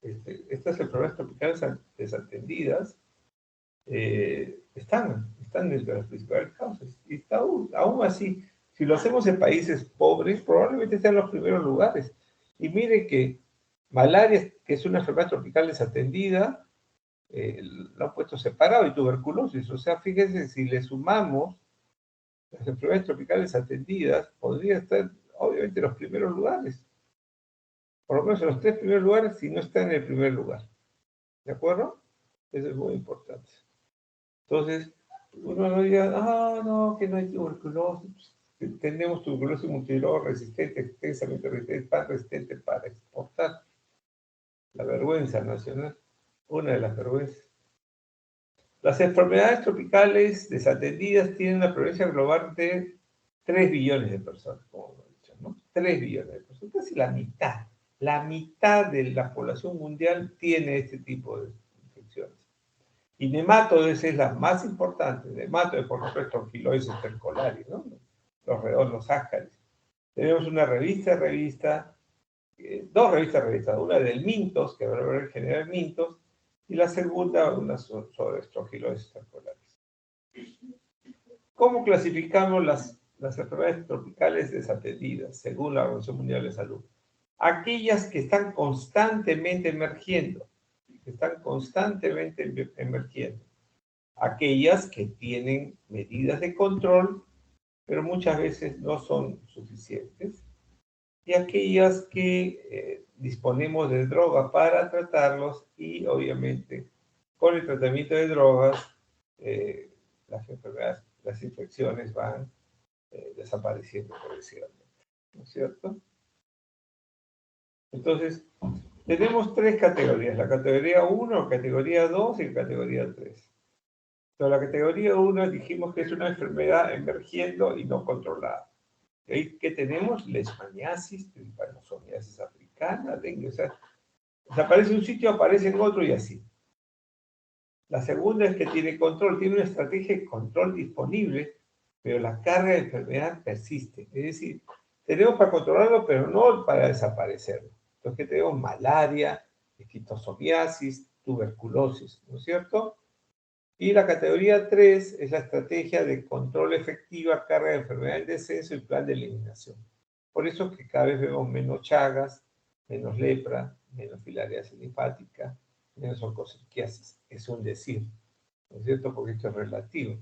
estas enfermedades tropicales desatendidas están dentro de las principales causas. Y aún así, si lo hacemos en países pobres, probablemente estén en los primeros lugares. Y mire que malaria, que es una enfermedad tropical desatendida, lo han puesto separado, y tuberculosis. O sea, fíjense, si le sumamos las enfermedades tropicales atendidas, podría estar obviamente en los primeros lugares. Por lo menos en los 3 primeros lugares, si no está en el primer lugar. ¿De acuerdo? Eso es muy importante. Entonces, uno no diga, no, que no hay tuberculosis. Tenemos tuberculosis multiresistente, extensamente resistente, tan resistente para exportar. La vergüenza nacional, una de las vergüenzas. Las enfermedades tropicales desatendidas tienen una prevalencia global de 3 billones de personas, como hemos dicho, ¿no? 3 billones de personas, casi la mitad de la población mundial tiene este tipo de infecciones. Y nematodes es la más importante. Nematodes, por ejemplo, Strongyloides stercolaris, ¿no? Los redondos ácaros. Tenemos una dos revistas, una del Mintos, que va a ver general Mintos, y la segunda, una sobre Strongyloides stercolaris. ¿Cómo clasificamos las enfermedades tropicales desatendidas, según la Organización Mundial de Salud? Aquellas que están constantemente emergiendo, aquellas que tienen medidas de control, pero muchas veces no son suficientes, y aquellas que disponemos de drogas para tratarlos, y obviamente con el tratamiento de drogas las infecciones van desapareciendo progresivamente. ¿no es cierto? Entonces, tenemos tres categorías, la categoría 1, categoría 2 y categoría 3. Entonces, la categoría 1 dijimos que es una enfermedad emergiendo y no controlada. Ahí que tenemos leishmaniasis, trypanosomiasis africana, dengue, o sea, desaparece un sitio, aparece en otro y así. La segunda es que tiene control, tiene una estrategia de control disponible, pero la carga de enfermedad persiste. Es decir, tenemos para controlarlo, pero no para desaparecerlo. Entonces, que tenemos malaria, esquistosomiasis, tuberculosis, ¿no es cierto? Y la categoría 3 es la estrategia de control efectiva, carga de enfermedad en descenso y plan de eliminación. Por eso es que cada vez vemos menos chagas, menos lepra, menos filariasis linfática, menos oncocerciasis. Es un decir, ¿no es cierto? Porque esto es relativo.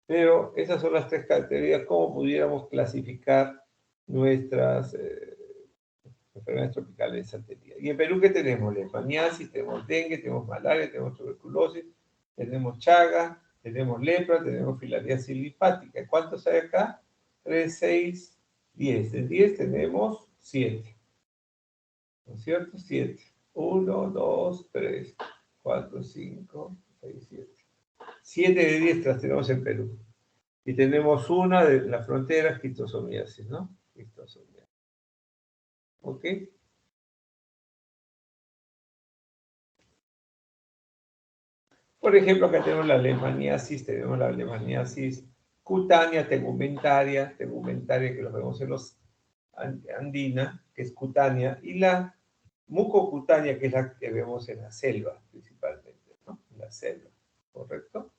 Pero esas son las tres categorías, cómo pudiéramos clasificar nuestras enfermedades tropicales de santería. Y en Perú, ¿qué tenemos? Leishmaniasis, tenemos dengue, tenemos malaria, tenemos tuberculosis, tenemos chaga, tenemos lepra, tenemos filariasis linfática. ¿Cuántos hay acá? 3, 6, 10. En 10 tenemos 7. ¿No es cierto? 7. 1, 2, 3, 4, 5, 6, 7. 7 de 10 las tenemos en Perú. Y tenemos una de la frontera, esquistosomiasis, ¿no? Esquistosomiasis. ¿Ok? Por ejemplo, acá tenemos la leishmaniasis cutánea, tegumentaria que lo vemos en los andina, que es cutánea, y la mucocutánea, que es la que vemos en la selva, principalmente, ¿no? En la selva, ¿correcto?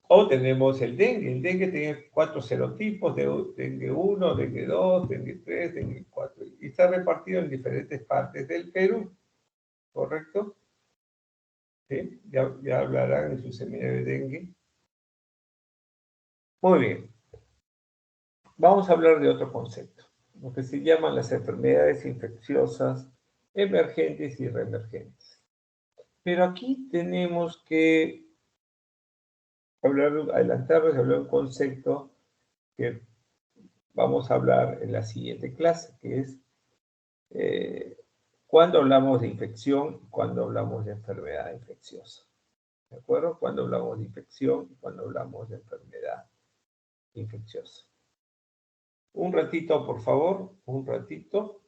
O tenemos el dengue tiene 4 serotipos, dengue 1, dengue 2, dengue 3, dengue 4, y está repartido en diferentes partes del Perú, ¿correcto? ¿Sí? Ya hablarán en su seminario de dengue. Muy bien, vamos a hablar de otro concepto, lo que se llaman las enfermedades infecciosas emergentes y reemergentes. Pero aquí tenemos que adelantarnos y hablar de un concepto que vamos a hablar en la siguiente clase, que es cuando hablamos de infección y cuando hablamos de enfermedad infecciosa. ¿De acuerdo? Cuando hablamos de infección y cuando hablamos de enfermedad infecciosa. Un ratito, por favor, un ratito.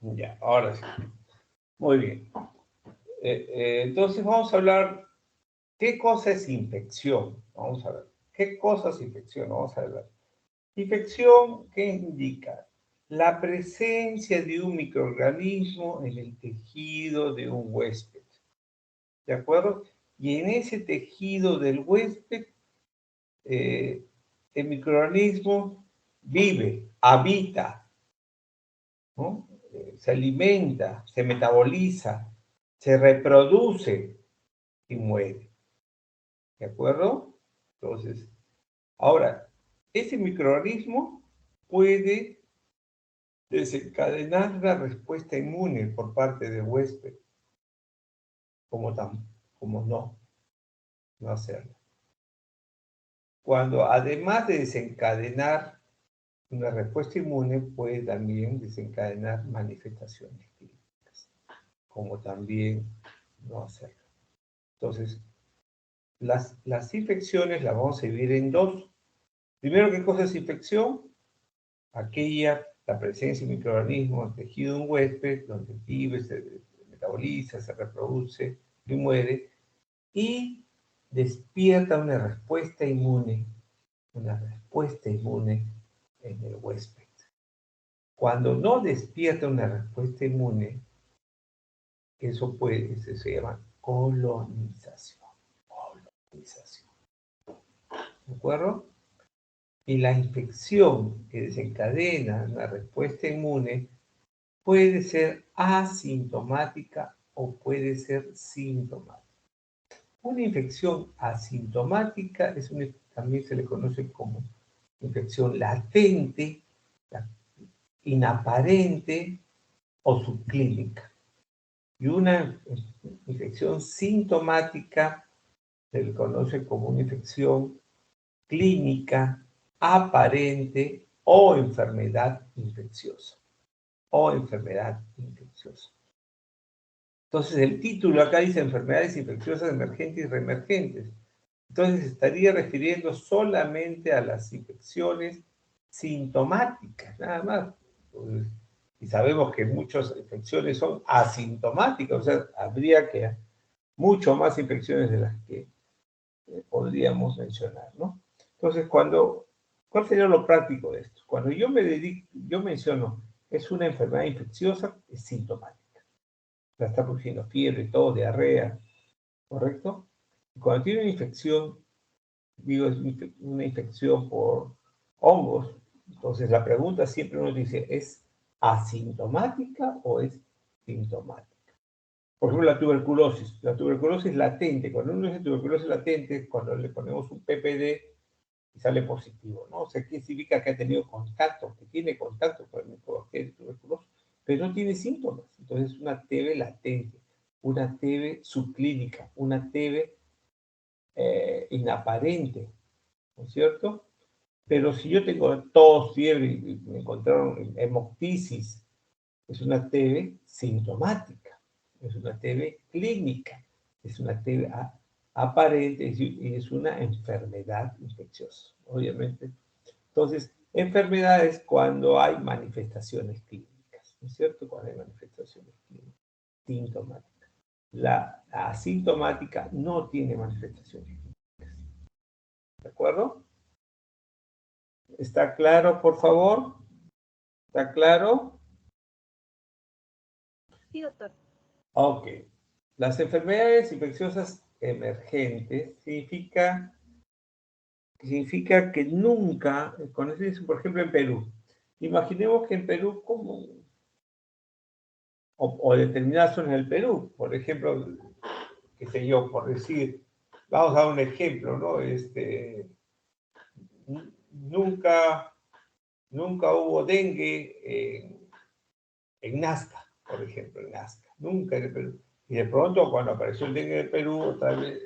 Ya, ahora sí. Muy bien. Entonces vamos a hablar, ¿qué cosa es infección? Vamos a ver. ¿Qué cosa es infección? Vamos a ver. Infección, ¿qué indica? La presencia de un microorganismo en el tejido de un huésped. ¿De acuerdo? Y en ese tejido del huésped, el microorganismo vive, habita, ¿no? Se alimenta, se metaboliza, se reproduce y muere. ¿De acuerdo? Entonces, ahora, ese microorganismo puede desencadenar la respuesta inmune por parte del huésped, como no hacerlo. Cuando además de desencadenar una respuesta inmune, puede también desencadenar manifestaciones clínicas, como también no hacerlo. Entonces, las infecciones las vamos a dividir en dos. Primero, ¿qué cosa es infección? La presencia de microorganismos en el tejido de un huésped, donde vive, se metaboliza, se reproduce y muere, y despierta una respuesta inmune en el huésped. Cuando no despierta una respuesta inmune, eso se llama colonización. ¿De acuerdo? Y la infección que desencadena una respuesta inmune puede ser asintomática o puede ser sintomática. Una infección asintomática también se le conoce como infección latente, inaparente o subclínica. Y una infección sintomática se le conoce como una infección clínica, aparente o enfermedad infecciosa. Entonces, el título acá dice enfermedades infecciosas emergentes y reemergentes. Entonces, estaría refiriendo solamente a las infecciones sintomáticas, nada más. Entonces, y sabemos que muchas infecciones son asintomáticas, o sea, habría que mucho más infecciones de las que podríamos mencionar, ¿no? Entonces, ¿cuál sería lo práctico de esto? Cuando yo menciono, es una enfermedad infecciosa, es sintomática. La está produciendo fiebre, tos, diarrea, ¿correcto? Y cuando tiene una infección, digo, es una infección por hongos, entonces la pregunta siempre uno dice, ¿es asintomática o es sintomática? Por ejemplo, la tuberculosis latente, cuando uno dice tuberculosis latente, cuando le ponemos un PPD y sale positivo, ¿no? O sea, ¿qué significa que ha tenido contacto, que tiene contacto con el microorganismo tuberculoso, pero no tiene síntomas? Entonces, es una TB latente, una TB subclínica, una TB inaparente, ¿no es cierto? Pero si yo tengo tos, fiebre y me encontraron hemoptisis, es una TB sintomática, es una TB clínica, es una TB aparente y es una enfermedad infecciosa, obviamente. Entonces, enfermedades cuando hay manifestaciones clínicas, ¿no es cierto? Cuando hay manifestaciones clínicas, sintomáticas. La asintomática no tiene manifestaciones clínicas. ¿De acuerdo? ¿Está claro, por favor? ¿Está claro? Sí, doctor. Ok. Las enfermedades infecciosas emergentes significa que nunca, con eso, por ejemplo, en Perú. Imaginemos que en Perú, o determinadas zonas del Perú, por ejemplo, qué sé yo, por decir, vamos a dar un ejemplo, ¿no? Nunca, nunca hubo dengue en Nazca, por ejemplo, en Nazca, nunca en el Perú. Y de pronto, cuando apareció el dengue en el Perú, otra vez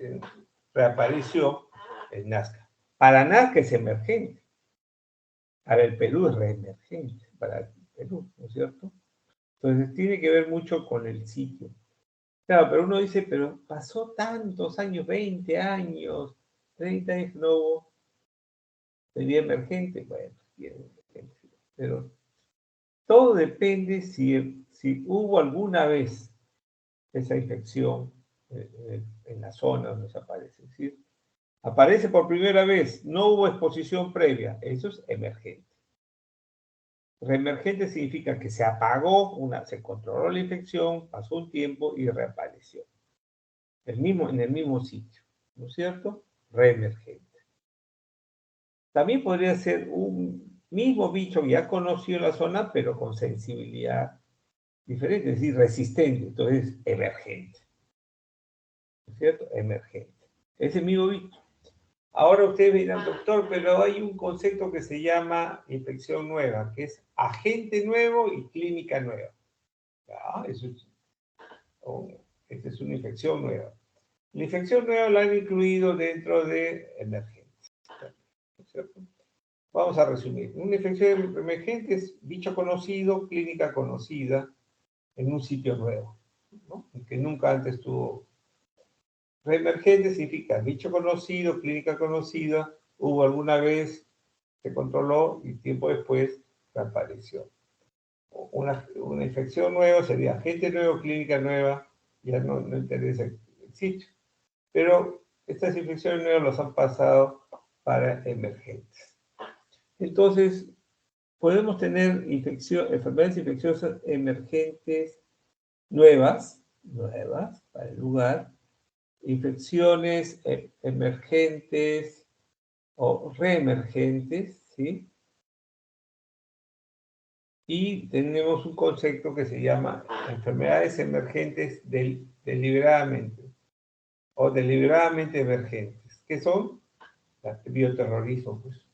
reapareció en Nazca. Para Nazca es emergente, para el Perú es reemergente, para el Perú, ¿no es cierto? Entonces tiene que ver mucho con el sitio. Claro, pero uno dice, pero pasó tantos años, 20 años, 30 años, no hubo, sería emergente, bueno, sí, emergente, pero todo depende si si hubo alguna vez esa infección en la zona donde se aparece. Es decir, aparece por primera vez, no hubo exposición previa, eso es emergente. Reemergente significa que se apagó, se controló la infección, pasó un tiempo y reapareció. En el mismo sitio, ¿no es cierto? Reemergente. También podría ser un mismo bicho ya conocido en la zona, pero con sensibilidad diferente, es decir, resistente, entonces emergente. ¿No es cierto? Emergente. Ese mismo bicho. Ahora ustedes dirán, doctor, pero hay un concepto que se llama infección nueva, que es agente nuevo y clínica nueva. Esta es una infección nueva. La infección nueva la han incluido dentro de emergentes. ¿No es cierto? Vamos a resumir. Una infección emergente es bicho conocido, clínica conocida, en un sitio nuevo, ¿no? Que nunca antes tuvo. Reemergente significa bicho conocido, clínica conocida, hubo alguna vez, se controló y tiempo después reapareció. Una infección nueva sería agente nuevo, clínica nueva, ya no interesa el sitio. Pero estas infecciones nuevas las han pasado para emergentes. Entonces, podemos tener enfermedades infecciosas emergentes nuevas para el lugar, infecciones emergentes o reemergentes, ¿sí? Y tenemos un concepto que se llama enfermedades emergentes deliberadamente o deliberadamente emergentes, que son el bioterrorismo, pues,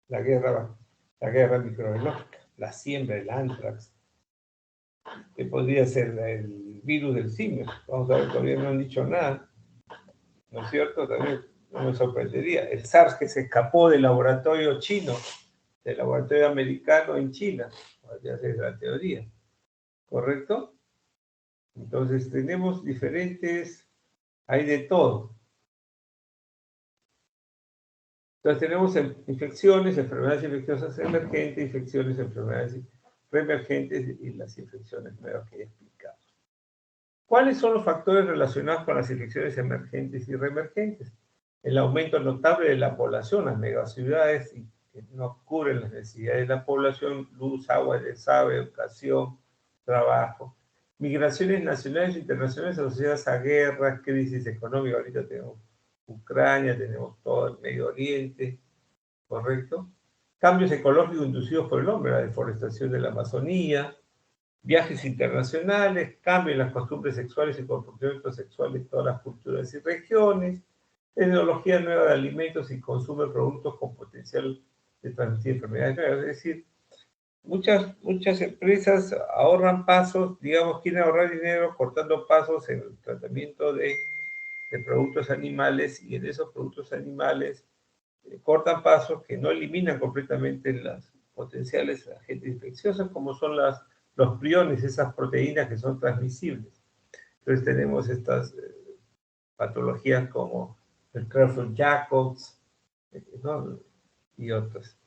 la guerra microbiológica, la siembra, el anthrax, que podría ser el virus del simio. Vamos a ver, todavía no han dicho nada, ¿no es cierto? También no me sorprendería. El SARS que se escapó del laboratorio chino, del laboratorio americano en China, podría ser la teoría, ¿correcto? Entonces tenemos hay de todo. Entonces tenemos infecciones, enfermedades infecciosas emergentes, infecciones, enfermedades reemergentes y las infecciones nuevas que he explicado. ¿Cuáles son los factores relacionados con las infecciones emergentes y reemergentes? El aumento notable de la población, las megaciudades que no cubren las necesidades de la población, luz, agua, desagüe, educación, trabajo. Migraciones nacionales e internacionales asociadas a guerras, crisis económicas. Ahorita tenemos Ucrania, tenemos todo el Medio Oriente, ¿correcto? Cambios ecológicos inducidos por el hombre, la deforestación de la Amazonía, viajes internacionales, cambio en las costumbres sexuales y comportamientos sexuales de todas las culturas y regiones, tecnología nueva de alimentos y consumo de productos con potencial de transmitir enfermedades nuevas. Es decir, muchas empresas ahorran pasos, digamos, quieren ahorrar dinero cortando pasos en el tratamiento de productos animales, y en esos productos animales cortan pasos que no eliminan completamente las potenciales agentes infecciosos, como son los priones, esas proteínas que son transmisibles. Entonces tenemos estas patologías como el Creutzfeldt-Jacobs, ¿no? Y otras.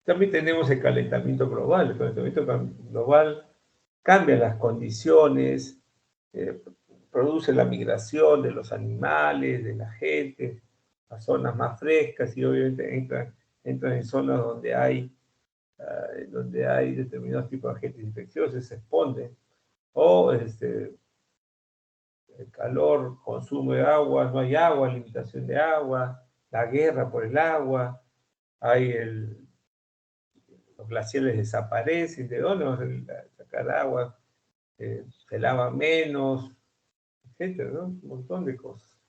También tenemos el calentamiento global. El calentamiento global cambia las condiciones, produce la migración de los animales, de la gente, a zonas más frescas, y obviamente entran en zonas donde hay determinados tipos de agentes infecciosos, se exponen, o el calor, consumo de agua, no hay agua, limitación de agua, la guerra por el agua, los glaciares desaparecen, ¿de dónde vamos a sacar agua? Se lava menos, etcétera, ¿no? Un montón de cosas.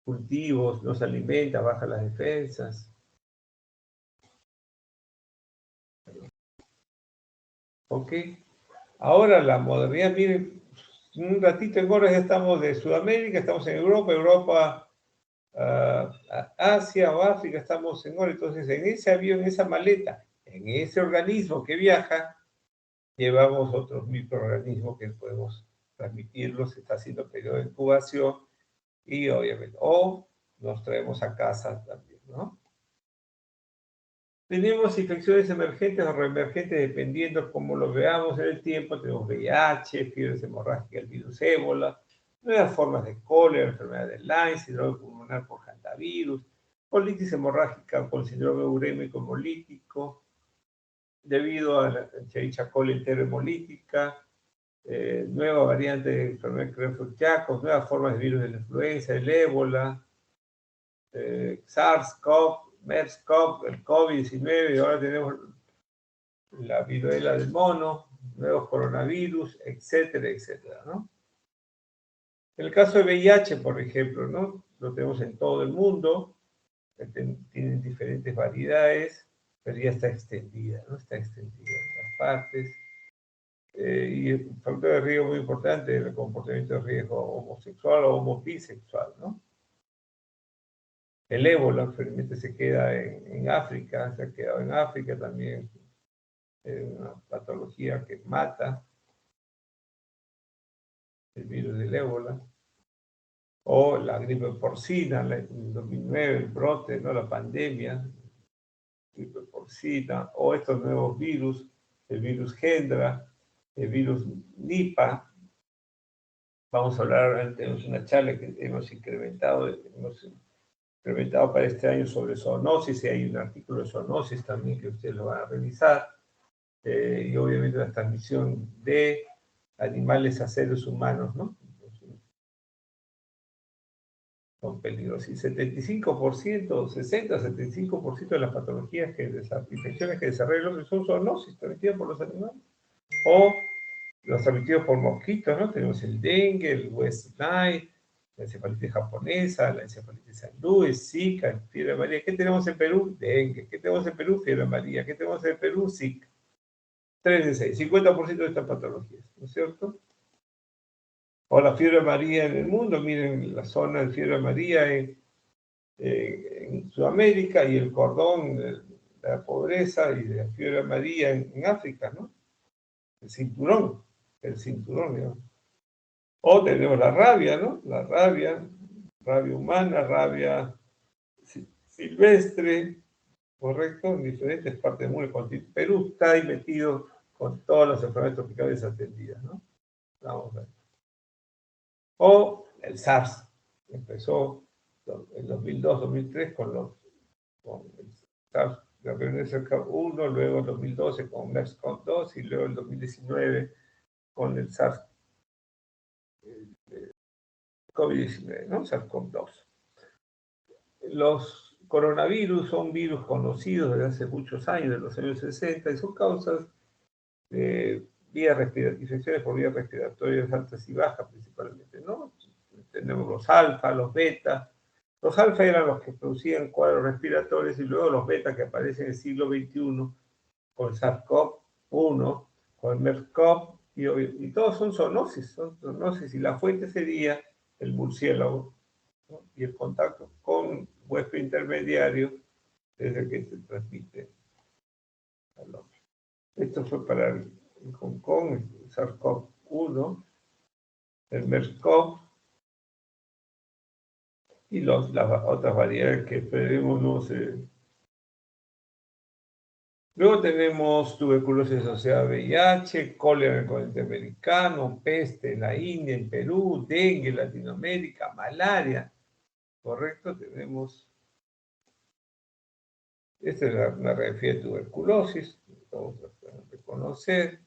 Cultivos, no se alimenta, baja las defensas. ¿Ok? Ahora la modernidad, miren, un ratito en horas ya estamos de Sudamérica, estamos en Europa, Asia o África, estamos en hora. Entonces, en ese avión, en esa maleta, en ese organismo que viaja, llevamos otros microorganismos que podemos transmitirlos, se está haciendo periodo de incubación, y obviamente, o nos traemos a casa también, ¿no? Tenemos infecciones emergentes o reemergentes dependiendo cómo lo veamos en el tiempo. Tenemos VIH, fiebres hemorrágicas, el virus ébola, nuevas formas de cólera, enfermedad de Lyme, síndrome pulmonar por hantavirus, colitis hemorrágica con síndrome urémico hemolítico, debido a la Escherichia coli enterohemolítica, nueva variante de enfermedad de Creutzfeldt-Jakob, nuevas formas de virus de la influenza, el ébola, SARS-CoV, MERS-CoV, el COVID-19, y ahora tenemos la viruela del mono, nuevos coronavirus, etcétera, etcétera, ¿no? En el caso de VIH, por ejemplo, ¿no? Lo tenemos en todo el mundo, tienen diferentes variedades, pero ya está extendida, ¿no? Está extendida en las partes. Y el factor de riesgo muy importante es el comportamiento de riesgo homosexual o homobisexual, ¿no? El ébola felizmente se queda en África, se ha quedado en África también, es una patología que mata, el virus del ébola. O la gripe porcina, en 2009, el brote, ¿no? La pandemia, gripe porcina, o estos nuevos virus, el virus Hendra, el virus Nipah. Vamos a hablar, tenemos una charla que hemos incrementado para este año sobre zoonosis, y hay un artículo de zoonosis también que ustedes lo van a revisar, y obviamente la transmisión de animales a seres humanos, ¿no? Son peligrosos. Y 75%, 60-75% de las patologías de las infecciones que desarrolla el hombre son zoonosis, transmitidas por los animales. O los transmitidos por mosquitos, ¿no? Tenemos el dengue, el West Nile, la encefalitis japonesa, la encefalitis hindú, Zika, fiebre amarilla. ¿Qué tenemos en Perú? Dengue. ¿Qué tenemos en Perú? Fiebre amarilla. ¿Qué tenemos en Perú? Zika. 3 de 6, 50% de estas patologías, ¿no es cierto? O la fiebre amarilla en el mundo, miren la zona de fiebre amarilla en Sudamérica y el cordón de la pobreza y de la fiebre amarilla en África, ¿no? El cinturón, digamos. O tenemos la rabia, ¿no? La rabia humana, rabia silvestre, ¿correcto? En diferentes partes del mundo. Perú está ahí metido con todas las enfermedades tropicales atendidas, ¿no? Vamos a ver. O el SARS, que empezó en 2002-2003 con el SARS, la reunión cerca 1, luego en 2012 con MERS-CoV-2 y luego en 2019 con el SARS COVID-19, ¿no? SARS-CoV-2. Los coronavirus son virus conocidos desde hace muchos años, de los años 60, y son causas de infecciones por vías respiratorias altas y bajas principalmente, ¿no? Tenemos los alfa, los beta. Los alfa eran los que producían cuadros respiratorios y luego los beta que aparecen en el siglo XXI con SARS-CoV-1, con MERS-CoV, y todos son zoonosis, y la fuente sería el murciélago, ¿no? Y el contacto con huésped intermediario es el que se transmite al hombre. Esto fue para el Hong Kong, el SARS-CoV-1, el MERS-CoV, y las otras variedades que esperemos no se... Luego tenemos tuberculosis asociada a VIH, cólera en el continente americano, peste en la India, en Perú, dengue en Latinoamérica, malaria, ¿correcto? Tenemos... Esta es una radiografía de tuberculosis, vamos a reconocer.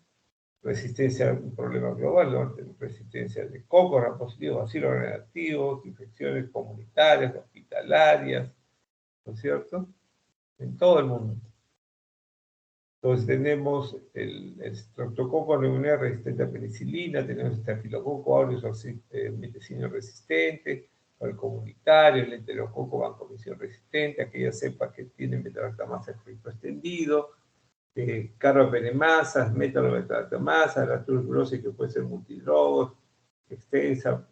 Resistencia a un problema global, ¿no? Resistencia de cocos, gram positivos, bacilos negativos, infecciones comunitarias, hospitalarias, ¿no es cierto? En todo el mundo. Entonces tenemos el Streptococcus pneumoniae resistente a penicilina, tenemos el Staphylococcus aureus meticilina resistente, el comunitario, el Enterococo vancomicina resistente, aquellas cepas que tienen metalactamasa efecto extendido, carbapenemasas, metalactamasa, la tuberculosis que puede ser multidrogos, extensa,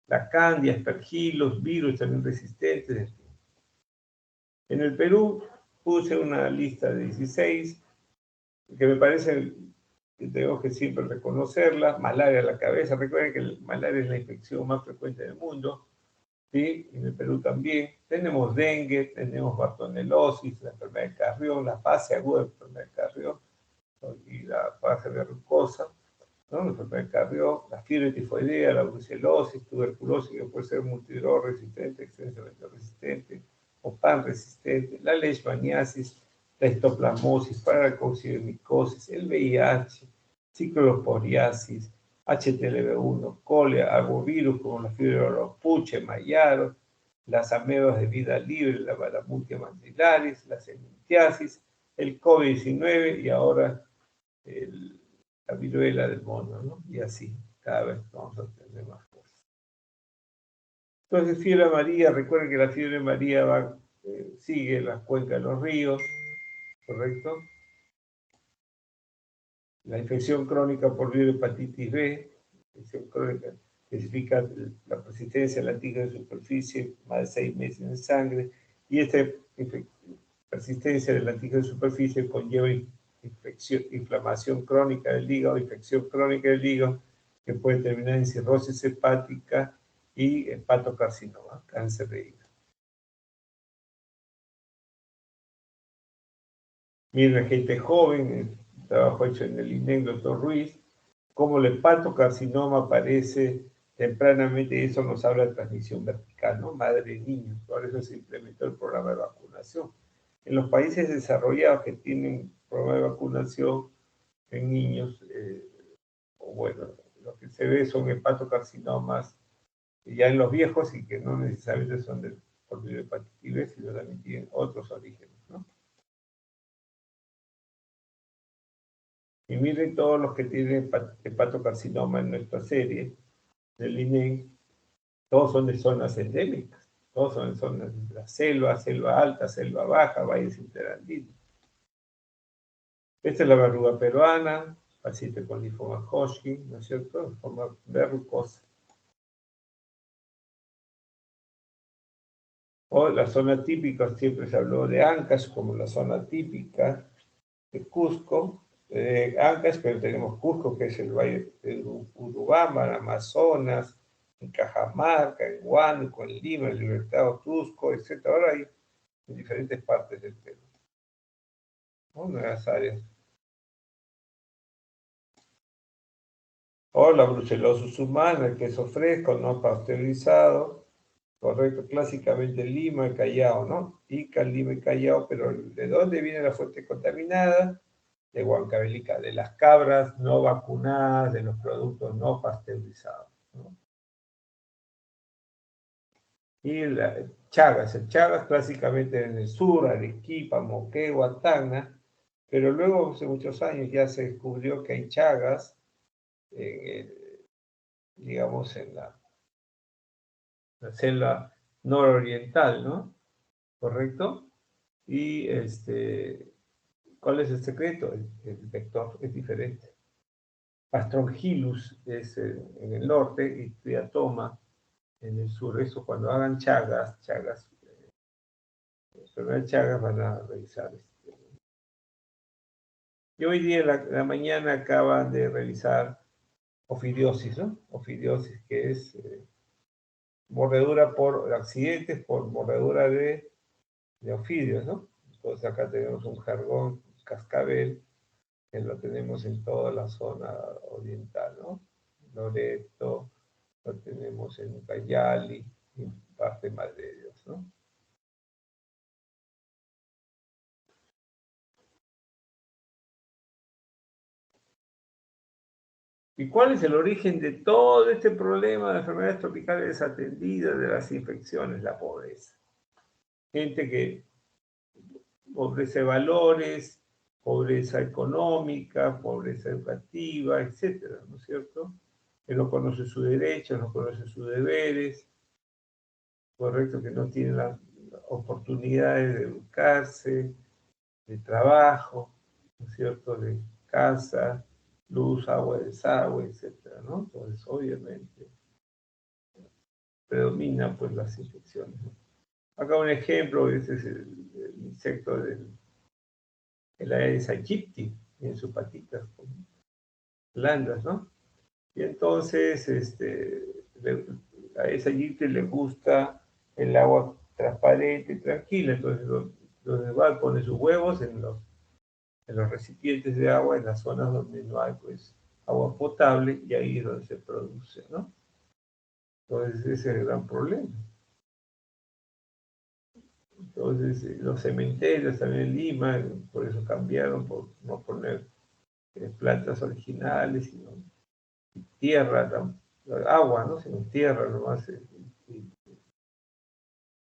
la candia, aspergillus, virus también resistentes. En el Perú puse una lista de 16 que me parece que tenemos que siempre reconocerla. Malaria a la cabeza. Recuerden que la malaria es la infección más frecuente del mundo. ¿sí? En el Perú también. Tenemos dengue, tenemos bartonelosis, la enfermedad de Carrión, la fase aguda de la enfermedad de Carrión, ¿no? Y la fase verrucosa, ¿no? La enfermedad de Carrión, la fiebre tifoidea, la brucelosis, tuberculosis, que puede ser multidrog resistente, extensamente resistente, o pan resistente, la leishmaniasis, la histoplasmosis, paracoccidiomicosis, el VIH, cicloporiasis, HTLV1, cólera, arbovirus como la fiebre oropuche, mayaro, las amebas de vida libre, la balamutia maxilaris, la semintiasis, el COVID-19 y ahora la viruela del mono, ¿no? Y así, cada vez vamos a tener más cosas. Entonces, fiebre amarilla, recuerden que la fiebre amarilla sigue las cuencas de los ríos, ¿correcto? La infección crónica por virus hepatitis B, infección crónica, especifica la persistencia de la antígeno de superficie, más de 6 meses en sangre, y esta persistencia de la antígeno de superficie conlleva inflamación crónica del hígado, infección crónica del hígado, que puede terminar en cirrosis hepática y hepatocarcinoma, cáncer de hígado. Miren, gente joven, trabajo hecho en el INEC, doctor Ruiz, cómo el hepatocarcinoma aparece tempranamente, y eso nos habla de transmisión vertical, ¿no? Madre y niño. Por eso se implementó el programa de vacunación. En los países desarrollados que tienen programa de vacunación en niños, bueno, lo que se ve son hepatocarcinomas ya en los viejos y que no necesariamente son por hepatitis B, sino también tienen otros orígenes, ¿no? Y miren todos los que tienen hepatocarcinoma en nuestra serie del INEC, todos son de zonas endémicas, todos son de zonas de la selva, selva alta, selva baja, valles interandinos. Esta es la verruga peruana, paciente con linfoma Hodgkin, ¿no es cierto? En forma verrucosa. O la zona típica, siempre se habló de Ancash como la zona típica de Cusco, Ancash, pero tenemos Cusco, que es el valle de Urubamba, en Amazonas, en Cajamarca, en Huánuco, en Lima, en Libertad, Cusco, etc. Ahora hay en diferentes partes del Perú, ¿no? Nuevas áreas. O la brucelosis humana, el queso fresco, no pasteurizado, correcto, clásicamente Lima y Callao, ¿no? Ica, Lima y Callao, pero ¿de dónde viene la fuente contaminada? De Huancavelica, de las cabras no vacunadas, de los productos no pasteurizados, ¿no? Y el Chagas clásicamente en el sur, Arequipa, Moquegua, Tacna, pero luego hace muchos años ya se descubrió que hay Chagas, digamos, en la selva nororiental, ¿no? ¿Correcto? Y ¿cuál es el secreto? El vector es diferente. Astrongylus es en el norte y Triatoma en el sur. Eso cuando hagan Chagas, enfermedad de Chagas van a revisar. Y hoy día, en la mañana, acaban de revisar ofidiosis, ¿no? Ofidiosis, que es mordedura por accidentes, por mordedura de ofidios, ¿no? Entonces acá tenemos un jargón, cascabel, que lo tenemos en toda la zona oriental, ¿no? Loreto, lo tenemos en Ucayali, y parte de Madre de Dios, ¿no? ¿Y cuál es el origen de todo este problema de enfermedades tropicales desatendidas, de las infecciones? La pobreza. Gente que pobreza de valores, pobreza económica, pobreza educativa, etcétera, ¿no es cierto? Que no conoce sus derechos, no conoce sus deberes, correcto, que no tiene las oportunidades de educarse, de trabajo, ¿no es cierto?, de casa, luz, agua, desagüe, etcétera, ¿no? Entonces, obviamente, predominan pues las infecciones, ¿no? Acá un ejemplo, este es el insecto el Aedes aegypti, en sus patitas blandas, ¿no? Y entonces, a Aedes aegypti le gusta el agua transparente, tranquila, entonces donde va, pone sus huevos en los recipientes de agua, en las zonas donde no hay pues agua potable, y ahí es donde se produce, ¿no? Entonces ese es el gran problema. Entonces los cementerios también en Lima, por eso cambiaron, por no poner plantas originales, sino tierra, agua, ¿no? Sino tierra nomás,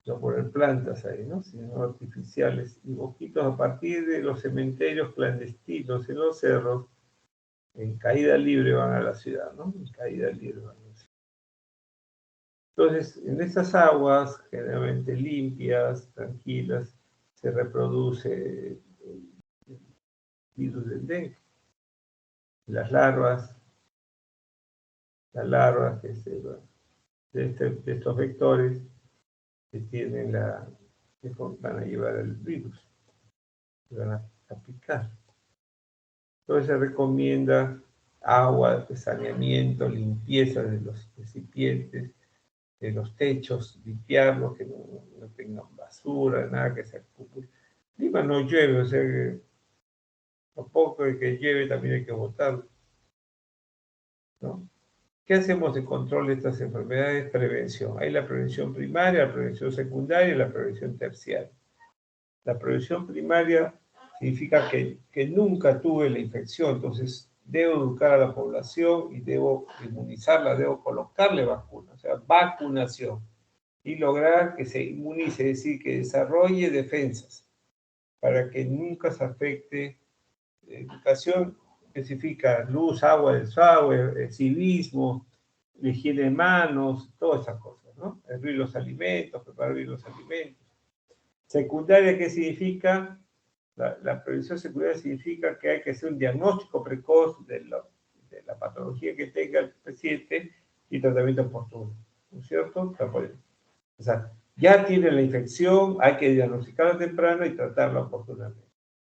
no poner plantas ahí, ¿no? Sino artificiales y boquitos a partir de los cementerios clandestinos en los cerros, en caída libre van a la ciudad, ¿no? En caída libre van a la ciudad. Entonces, en esas aguas, generalmente limpias, tranquilas, se reproduce el virus del dengue. Las larvas de estos vectores que tienen que van a llevar el virus, que van a picar. Entonces se recomienda agua de saneamiento, limpieza de los recipientes, de los techos, limpiarlos, que no tengan basura, nada que se acumule. Lima no llueve, o sea que lo poco de que llueve también hay que botarlo, ¿no? ¿Qué hacemos de control de estas enfermedades? Prevención. Hay la prevención primaria, la prevención secundaria y la prevención terciaria. La prevención primaria significa que nunca tuve la infección, entonces debo educar a la población y debo inmunizarla, debo colocarle vacuna, o sea, vacunación, y lograr que se inmunice, es decir, que desarrolle defensas para que nunca se afecte. Educación especifica luz, agua, desagüe, civismo, la higiene de manos, todas esas cosas, ¿no? Hervir los alimentos, preparar bien los alimentos. Secundaria, ¿qué significa? La prevención secundaria significa que hay que hacer un diagnóstico precoz de la patología que tenga el paciente y tratamiento oportuno, ¿no es cierto? O sea, ya tiene la infección, hay que diagnosticarla temprano y tratarla oportunamente.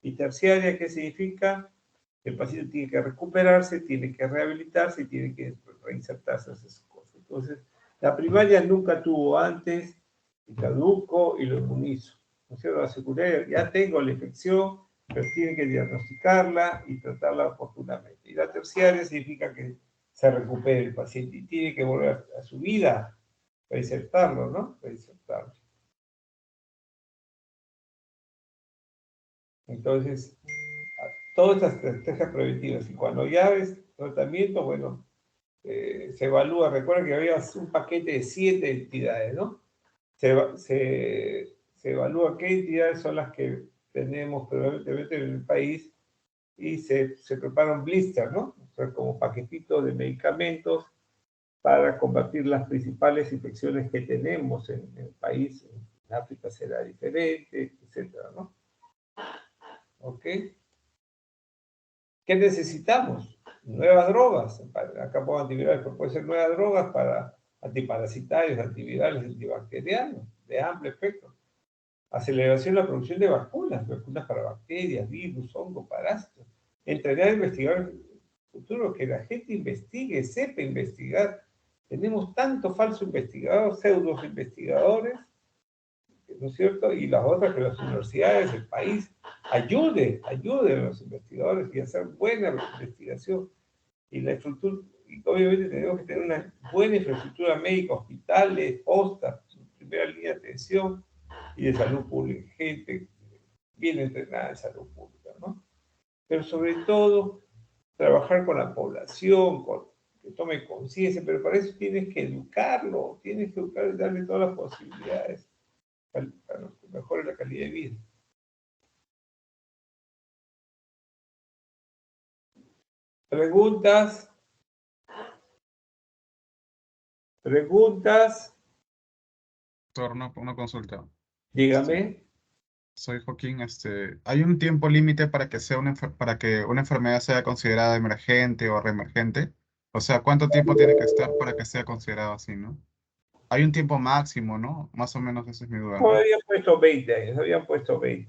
Y terciaria, ¿qué significa? El paciente tiene que recuperarse, tiene que rehabilitarse y tiene que reinsertarse a esas cosas. Entonces, la primaria nunca tuvo antes, y caduco y lo inmunizo. ¿No es cierto? La secundaria, ya tengo la infección, pero tiene que diagnosticarla y tratarla oportunamente. Y la terciaria significa que se recupere el paciente y tiene que volver a su vida, reinsertarlo, ¿no? Reinsertarlo. Entonces, todas estas estrategias preventivas. Y cuando ya ves tratamiento, bueno, se evalúa. Recuerda que había un paquete de 7 entidades, ¿no? Se evalúa qué entidades son las que tenemos prevalentemente en el país y se preparan blister, ¿no? O sea, como paquetitos de medicamentos para combatir las principales infecciones que tenemos en el país. En África será diferente, etcétera, ¿no? ¿Ok? ¿Qué necesitamos? Nuevas drogas. Acá pongo antivirales, pero puede ser nuevas drogas para antiparasitarios, antivirales, antibacterianos, de amplio espectro. Aceleración de la producción de vacunas para bacterias, virus, hongos, parásitos. Entrenar a investigadores futuros, que la gente investigue, sepa investigar. Tenemos tanto falso investigador, pseudos investigadores, ¿no es cierto? Y las otras, que las universidades, el país, ayuden a los investigadores y hacer buena investigación. Y la estructura, y obviamente tenemos que tener una buena infraestructura médica, hospitales, postas, primera línea de atención y de salud pública, gente bien entrenada en salud pública, ¿no? Pero sobre todo, trabajar con la población, que tome conciencia, pero para eso tienes que educarlo, tienes que educarlo y darle todas las posibilidades para que mejore la calidad de vida. ¿Preguntas? ¿Preguntas? Una consulta. Dígame. Soy Joaquín. ¿Hay un tiempo límite para que para que una enfermedad sea considerada emergente o reemergente? O sea, ¿cuánto tiempo tiene que estar para que sea considerado así, no? Hay un tiempo máximo, ¿no? Más o menos esa es mi duda, No, ¿no? habían puesto 20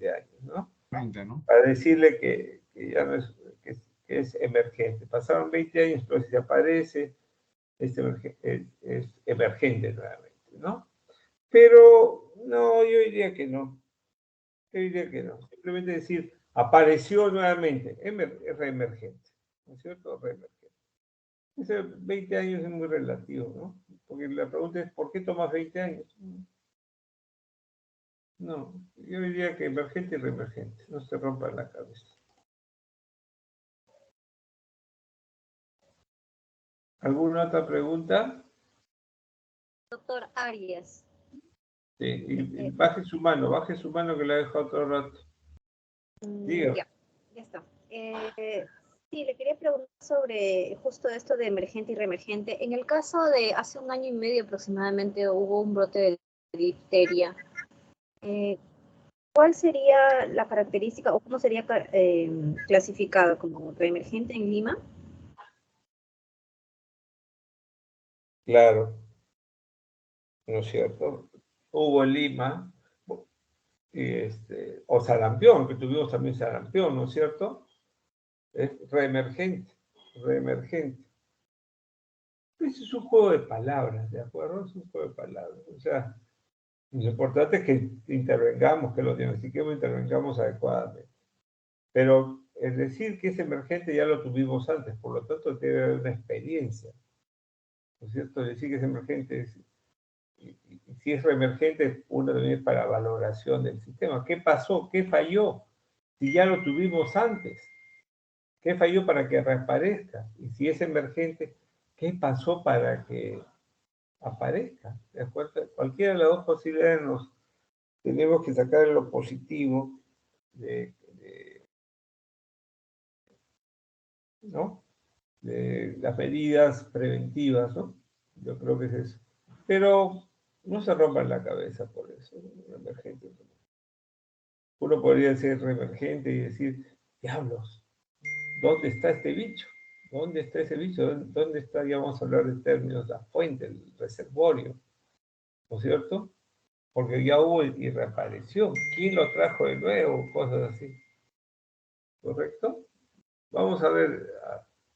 años, ¿no? 20, ¿no? Para decirle que ya no es, que es emergente. Pasaron 20 años, entonces se aparece, es emergente nuevamente, ¿no? Pero no, yo diría que no. Yo diría que no. Simplemente decir, apareció nuevamente, es reemergente. ¿No es cierto? Reemergente. Ese 20 años es muy relativo, ¿no? Porque la pregunta es, ¿por qué tomas 20 años? No, yo diría que emergente y reemergente. No se rompa la cabeza. ¿Alguna otra pregunta? Doctor Arias. Sí, y baje su mano que la dejo otro rato. Diga. Ya está. Sí, le quería preguntar sobre justo esto de emergente y reemergente. En el caso de hace un año y medio aproximadamente hubo un brote de difteria. ¿Cuál sería la característica o cómo sería clasificado como reemergente en Lima? Claro, ¿no es cierto? Hubo en Lima, o sarampión, que tuvimos también sarampión, ¿no es cierto? Es reemergente, reemergente. Ese es un juego de palabras, ¿de acuerdo? Es un juego de palabras. O sea, lo importante es que intervengamos, que lo diagnostiquemos, intervengamos adecuadamente. Pero es decir que es emergente ya lo tuvimos antes, por lo tanto debe haber una experiencia, ¿no es cierto? Decir que es emergente, y si es reemergente, uno también es para valoración del sistema. ¿Qué pasó? ¿Qué falló? Si ya lo tuvimos antes, ¿qué falló para que reaparezca? Y si es emergente, ¿qué pasó para que aparezca? ¿De acuerdo? Cualquiera de las dos posibilidades nos tenemos que sacar lo positivo ¿no? De las medidas preventivas, ¿no? Yo creo que es eso. Pero no se rompan la cabeza por eso, emergente. Uno podría ser reemergente y decir, diablos, ¿dónde está este bicho? ¿Dónde está ese bicho? ¿Dónde está, ya vamos a hablar de términos, la fuente, el reservorio? ¿No es cierto? Porque ya hubo y reapareció. ¿Quién lo trajo de nuevo? Cosas así. ¿Correcto? Vamos a ver,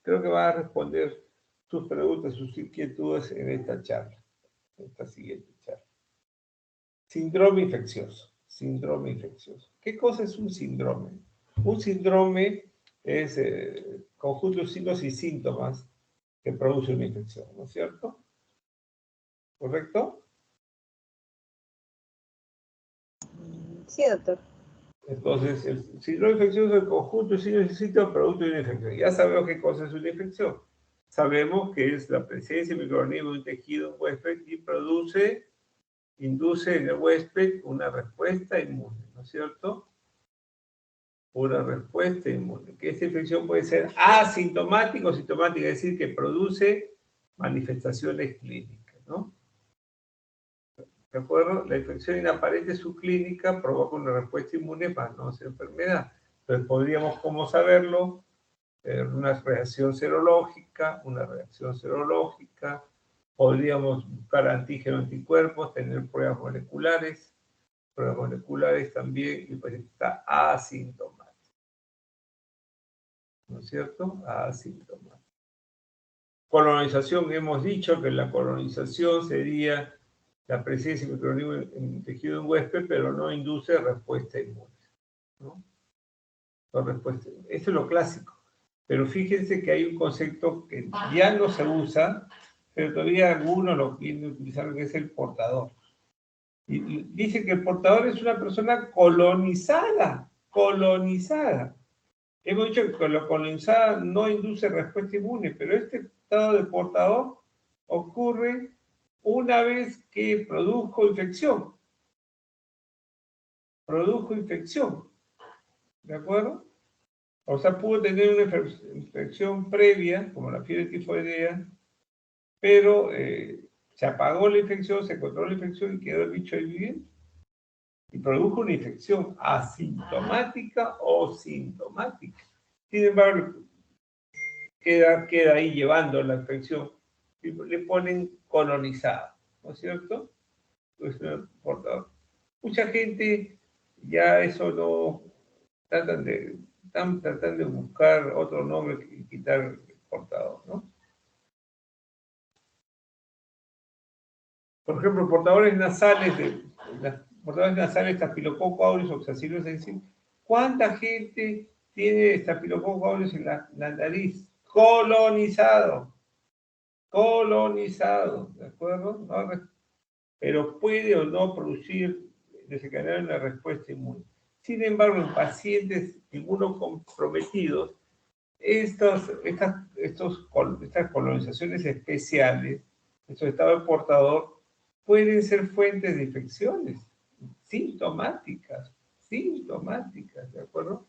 creo que va a responder sus preguntas, sus inquietudes en esta charla, en esta siguiente charla. Síndrome infeccioso, síndrome infeccioso. ¿Qué cosa es un síndrome? Un síndrome es conjunto de signos y síntomas que produce una infección, ¿no es cierto? ¿Correcto? Sí, doctor. Entonces, el síndrome infeccioso es el conjunto de signos y síntomas producto de una infección. Ya sabemos qué cosa es una infección. Sabemos que es la presencia de microorganismos en un tejido huésped y induce en el huésped una respuesta inmune, ¿no es cierto? Una respuesta inmune. Que esta infección puede ser asintomática o sintomática, es decir, que produce manifestaciones clínicas, ¿no? ¿De acuerdo? La infección inaparente subclínica provoca una respuesta inmune para no hacer enfermedad. Entonces, podríamos, ¿cómo saberlo? Una reacción serológica, podríamos buscar antígeno anticuerpos, tener pruebas moleculares también, y pues está asintomático, ¿no es cierto? Asintomático. Colonización, hemos dicho que la colonización sería la presencia de microorganismos en el tejido de un huésped, pero no induce respuesta inmune, ¿no? No respuesta. Esto es lo clásico. Pero fíjense que hay un concepto que ya no se usa, pero todavía algunos lo quieren utilizar, que es el portador. Y dice que el portador es una persona colonizada. Hemos dicho que la colonizada no induce respuesta inmune, pero este estado de portador ocurre una vez que produjo infección. ¿De acuerdo? O sea, pudo tener una infección previa, como la fiebre tifoidea, pero se apagó la infección, se controló la infección y quedó el bicho ahí viviendo. Y produjo una infección asintomática o sintomática. Sin embargo, queda ahí llevando la infección y le ponen colonizada, ¿no es cierto? Pues, mucha gente ya eso no están tratando de buscar otro nombre y quitar el portador, ¿no? Por ejemplo, portadores nasales de Staphylococcus aureus oxacilus, es decir, ¿cuánta gente tiene Staphylococcus aureus en la nariz? Colonizado, ¿de acuerdo? No, pero puede o no producir, desencadenar una respuesta inmune. Sin embargo, en pacientes inmunocomprometidos, estas colonizaciones especiales, estos estados de portador, pueden ser fuentes de infecciones sintomáticas, ¿de acuerdo?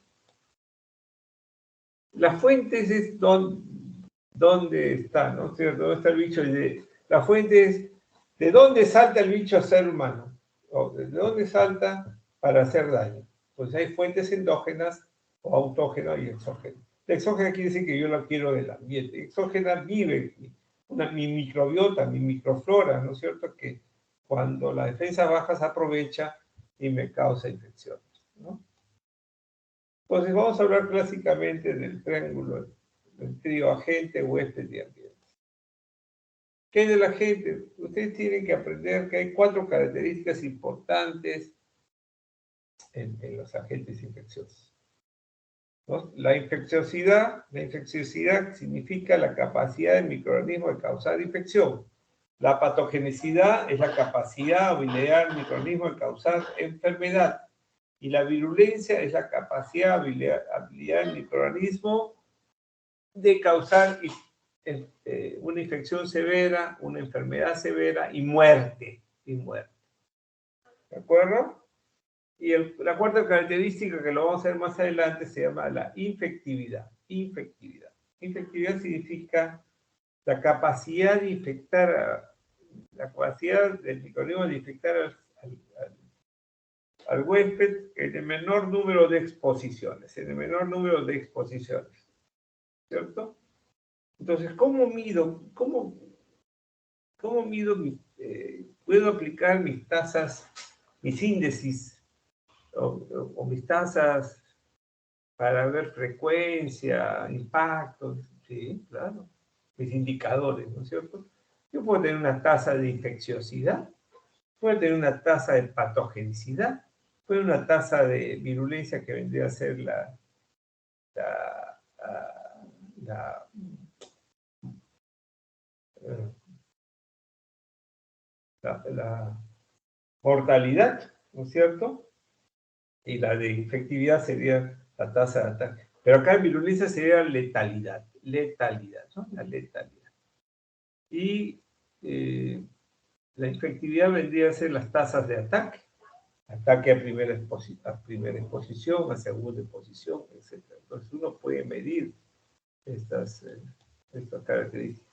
Las fuentes es dónde está, ¿no? ¿Dónde está el bicho? La fuente es de dónde salta el bicho a ser humano, o de dónde salta para hacer daño. Pues hay fuentes endógenas o autógenas y exógenas. La exógena quiere decir que yo la quiero del ambiente. Exógena vive mi microbiota, mi microflora, ¿no es cierto? Que cuando la defensa baja se aprovecha y me causa infecciones, ¿no? Entonces vamos a hablar clásicamente del triángulo, del trío agente, huésped y ambiente. ¿Qué es del agente? Ustedes tienen que aprender que hay 4 características importantes en los agentes infecciosos, ¿no? La infecciosidad significa la capacidad del microorganismo de causar infección. La patogenicidad es la capacidad o habilidad del microorganismo de causar enfermedad. Y la virulencia es la capacidad, habilidad del microorganismo de causar una infección severa, una enfermedad severa y muerte. ¿De acuerdo? Y la cuarta característica, que lo vamos a ver más adelante, se llama la infectividad. Infectividad significa la capacidad de infectar, la capacidad del microorganismo de infectar al huésped en el menor número de exposiciones, ¿cierto? Entonces, ¿cómo mido? ¿Puedo aplicar mis tasas, mis índices o mis tasas para ver frecuencia, impactos? Sí, claro. Mis indicadores, ¿no es cierto? Yo puedo tener una tasa de infecciosidad, puedo tener una tasa de patogenicidad, puedo tener una tasa de virulencia que vendría a ser la mortalidad, ¿no es cierto? Y la de infectividad sería la tasa de ataque. Pero acá en virulencia sería letalidad, ¿no? La letalidad. Y la infectividad vendría a ser las tasas de ataque a primera exposición, a segunda exposición, etc. Entonces uno puede medir estas características.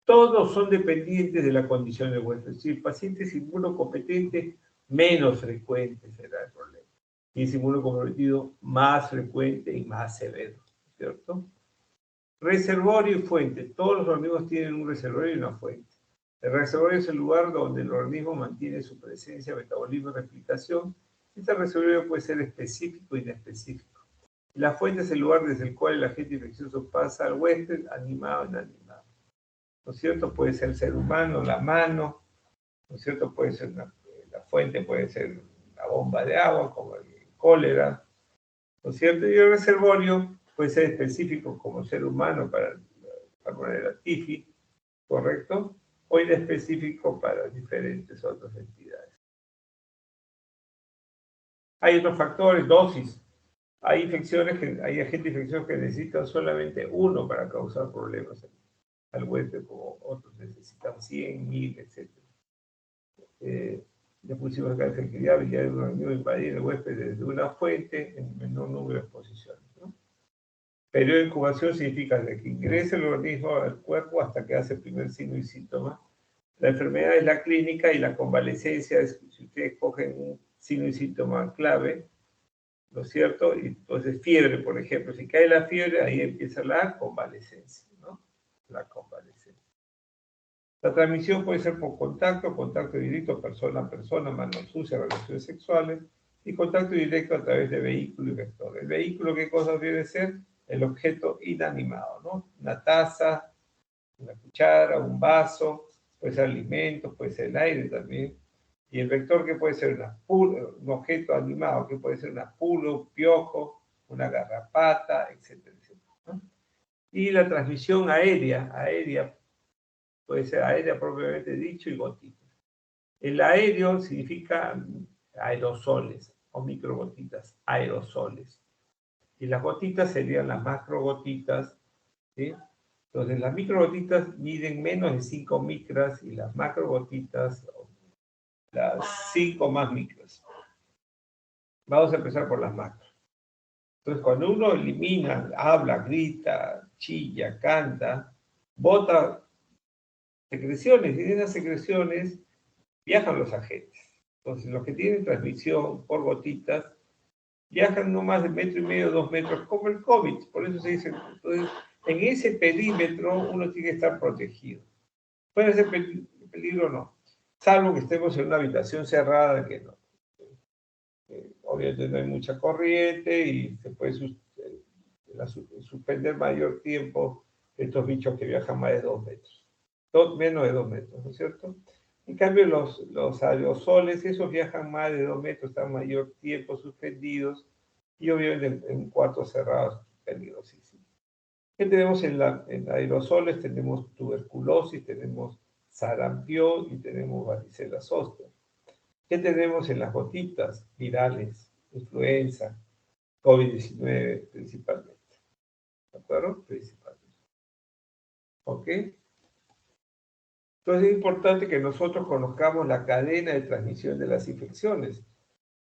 Todos son dependientes de la condición del huésped. Si el paciente es inmunocompetente, menos frecuente será el problema. Si es inmunocomprometido, más frecuente y más severo, ¿cierto? Reservorio y fuente. Todos los organismos tienen un reservorio y una fuente. El reservorio es el lugar donde el organismo mantiene su presencia, metabolismo y replicación. Este reservorio puede ser específico o inespecífico. Y la fuente es el lugar desde el cual el agente infeccioso pasa al huésped, animado o inanimado. ¿No es cierto? Puede ser el ser humano, la mano, ¿no es cierto? Puede ser la fuente, puede ser la bomba de agua, como el cólera, ¿no es cierto? Y el reservorio puede ser específico como ser humano para la tifus, ¿correcto? O inespecífico para diferentes otras entidades. Hay otros factores, dosis. Hay agentes infecciosos que necesitan solamente uno para causar problemas al huésped, como otros necesitan 100, 1000, etc. Le pusimos acá efectividad, habilidad de un organismo de invadir el huésped desde una fuente en menor número de exposiciones, ¿no? Periodo de incubación significa desde que ingresa el organismo al cuerpo hasta que hace el primer signo y síntoma. La enfermedad es la clínica y la convalescencia es, si ustedes cogen un signo y síntoma clave, ¿no es cierto? Y entonces fiebre, por ejemplo, si cae la fiebre, ahí empieza la convalescencia, ¿no? La convalescencia. La transmisión puede ser por contacto directo persona a persona, manos sucias, relaciones sexuales, y contacto directo a través de vehículo y vector. El vehículo, ¿qué cosa debe ser? El objeto inanimado, ¿no? Una taza, una cuchara, un vaso, puede ser alimentos, puede ser el aire también. Y el vector que puede ser un objeto animado, que puede ser una pulga, un piojo, una garrapata, etcétera, etcétera, ¿no? Y la transmisión aérea, puede ser aérea propiamente dicho y gotitas. El aéreo significa aerosoles o microgotitas, aerosoles. Y las gotitas serían las macrogotitas, ¿sí? Entonces, las microgotitas miden menos de 5 micras y las macrogotitas, las 5 más micras. Vamos a empezar por las macros. Entonces, cuando uno elimina, habla, grita, chilla, canta, bota secreciones, y en esas secreciones viajan los agentes. Entonces, los que tienen transmisión por gotitas viajan no más de 1,5 metros, 2 metros, como el COVID. Por eso se dice, entonces, en ese perímetro uno tiene que estar protegido. Puede ser peligro o no, salvo que estemos en una habitación cerrada que no. Obviamente no hay mucha corriente y se puede suspender mayor tiempo estos bichos que viajan más de 2 metros. Menos de 2 metros, ¿no es cierto? En cambio, los aerosoles, esos viajan más de 2 metros, están mayor tiempo suspendidos y obviamente en un cuarto cerrado es peligrosísimo. ¿Qué tenemos en aerosoles? Tenemos tuberculosis, tenemos sarampión y tenemos varicela zoster. ¿Qué tenemos en las gotitas? Virales, influenza, COVID-19 principalmente. ¿De acuerdo? Principalmente. ¿Ok? Entonces es importante que nosotros conozcamos la cadena de transmisión de las infecciones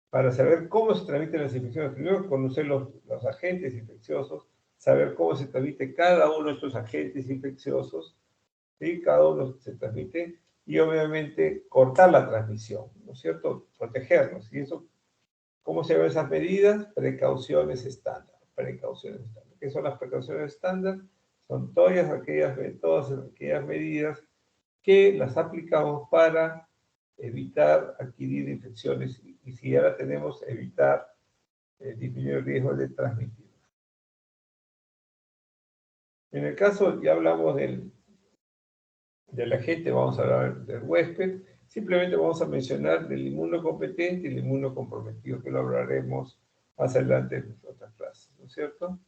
para saber cómo se transmiten las infecciones. Primero, conocer los agentes infecciosos, saber cómo se transmite cada uno de estos agentes infecciosos, ¿sí? Cada uno se transmite, y obviamente cortar la transmisión, ¿no es cierto? Protegernos. Y eso, ¿cómo se ven esas medidas? Precauciones estándar. Precauciones estándar. ¿Qué son las precauciones estándar? Son todas aquellas medidas que las aplicamos para evitar adquirir infecciones y si ya la tenemos, evitar disminuir el riesgo de transmitirla. En el caso, ya hablamos del agente, vamos a hablar del huésped, simplemente vamos a mencionar del inmunocompetente y el inmunocomprometido, que lo hablaremos más adelante en otras clases, ¿no es cierto?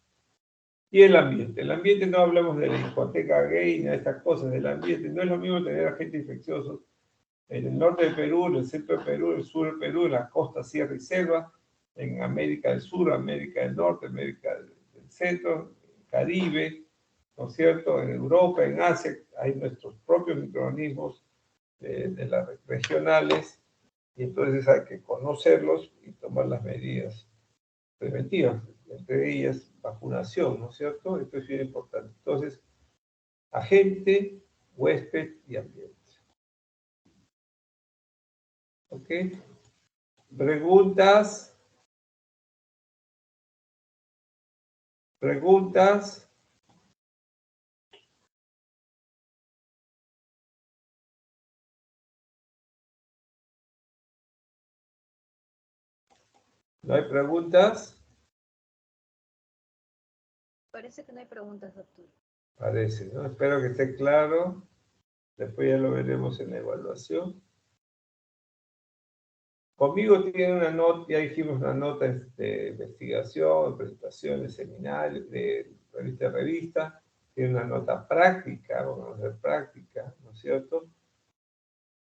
Y el ambiente no hablamos de la discoteca gay ni de estas cosas, del ambiente, no es lo mismo tener agentes infecciosos en el norte de Perú, en el centro de Perú, en el sur de Perú, en la costa, sierra y selva, en América del Sur, América del Norte, América del Centro, Caribe, ¿no es cierto? En Europa, en Asia, hay nuestros propios microorganismos de las regionales, y entonces hay que conocerlos y tomar las medidas preventivas, entre ellas vacunación, ¿no es cierto? Esto es bien importante. Entonces, agente, huésped y ambiente. ¿Ok? Preguntas. ¿Preguntas? ¿No hay preguntas? Parece que no hay preguntas, doctor. Parece, ¿no? Espero que esté claro. Después ya lo veremos en la evaluación. Conmigo tiene una nota, ya dijimos una nota de investigación, de presentación, de seminario, de revista. Tiene una nota práctica, vamos a hacer práctica, ¿no es cierto?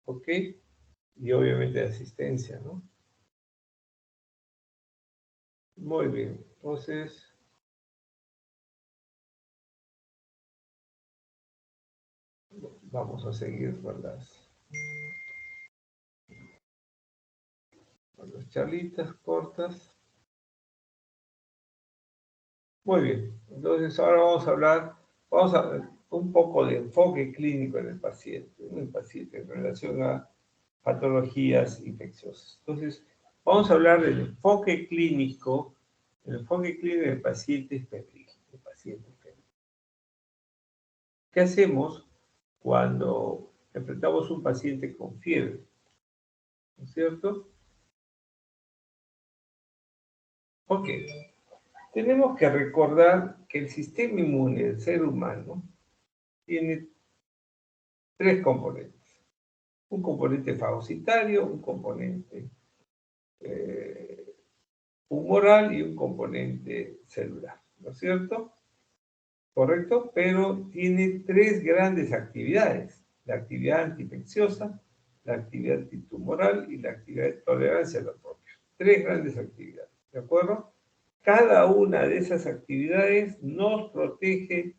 ¿Ok? Y obviamente de asistencia, ¿no? Muy bien, entonces vamos a seguir con las charlitas cortas. Muy bien, entonces ahora vamos a ver un poco de enfoque clínico en el paciente en relación a patologías infecciosas. Entonces, vamos a hablar del enfoque clínico, del paciente febril. ¿Qué hacemos cuando enfrentamos un paciente con fiebre? ¿No es cierto? Ok. Tenemos que recordar que el sistema inmune del ser humano tiene 3 componentes. Un componente fagocitario, un componente humoral y un componente celular, ¿no es cierto? ¿Correcto? Pero tiene tres grandes actividades. La actividad antiinfecciosa, la actividad antitumoral y la actividad de tolerancia a los propios. Tres grandes actividades, ¿de acuerdo? Cada una de esas actividades nos protege,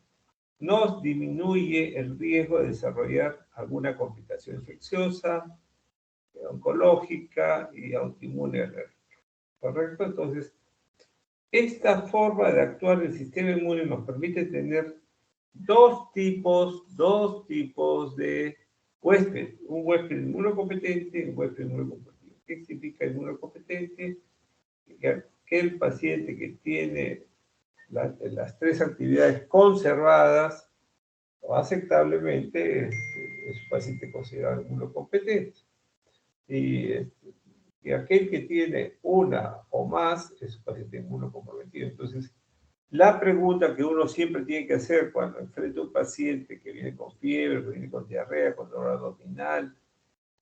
nos disminuye el riesgo de desarrollar alguna complicación infecciosa, oncológica y autoinmune alérgica. ¿Correcto? Entonces, esta forma de actuar del sistema inmune nos permite tener dos tipos de huésped. Un huésped inmunocompetente y un huésped inmunocompetente. ¿Qué significa inmunocompetente? Que aquel paciente que tiene las tres actividades conservadas o aceptablemente es un paciente considerado inmunocompetente. Y aquel que tiene una o más es un paciente inmunocomprometido. Entonces, la pregunta que uno siempre tiene que hacer cuando enfrenta a un paciente que viene con fiebre, que viene con diarrea, con dolor abdominal,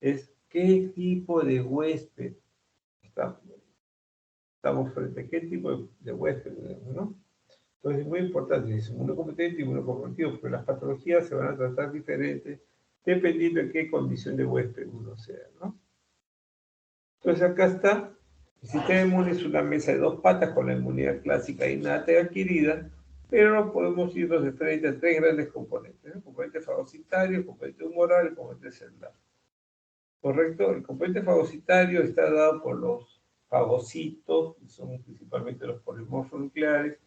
es ¿qué tipo de huésped estamos frente a? ¿Qué tipo de huésped tenemos, no? Entonces es muy importante, si es inmunocompetente y inmunocomprometido, porque las patologías se van a tratar diferentes dependiendo de qué condición de huésped uno sea, ¿no? Entonces acá está, el sistema inmune es una mesa de dos patas con la inmunidad clásica innata y adquirida, pero no podemos irnos de frente a tres grandes componentes, ¿no? El componente fagocitario, el componente humoral y el componente celular. ¿Correcto? El componente fagocitario está dado por los fagocitos, que son principalmente los polimorfos nucleares,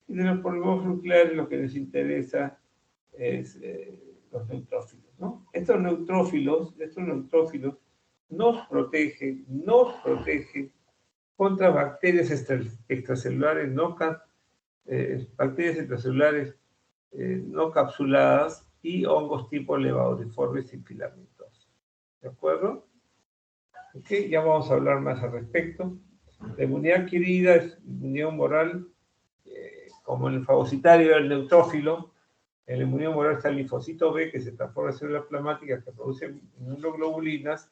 y de los polimorfos nucleares lo que nos interesa es los neutrófilos, ¿no? Estos neutrófilos nos protegen contra bacterias extracelulares bacterias extracelulares no capsuladas y hongos tipo levaduriformes y filamentosos. ¿De acuerdo? Okay, ya vamos a hablar más al respecto. La inmunidad adquirida es inmunidad humoral, como en el fagocitario el neutrófilo. En la inmunidad humoral está el linfocito B, que se transforma en células plasmáticas que producen inmunoglobulinas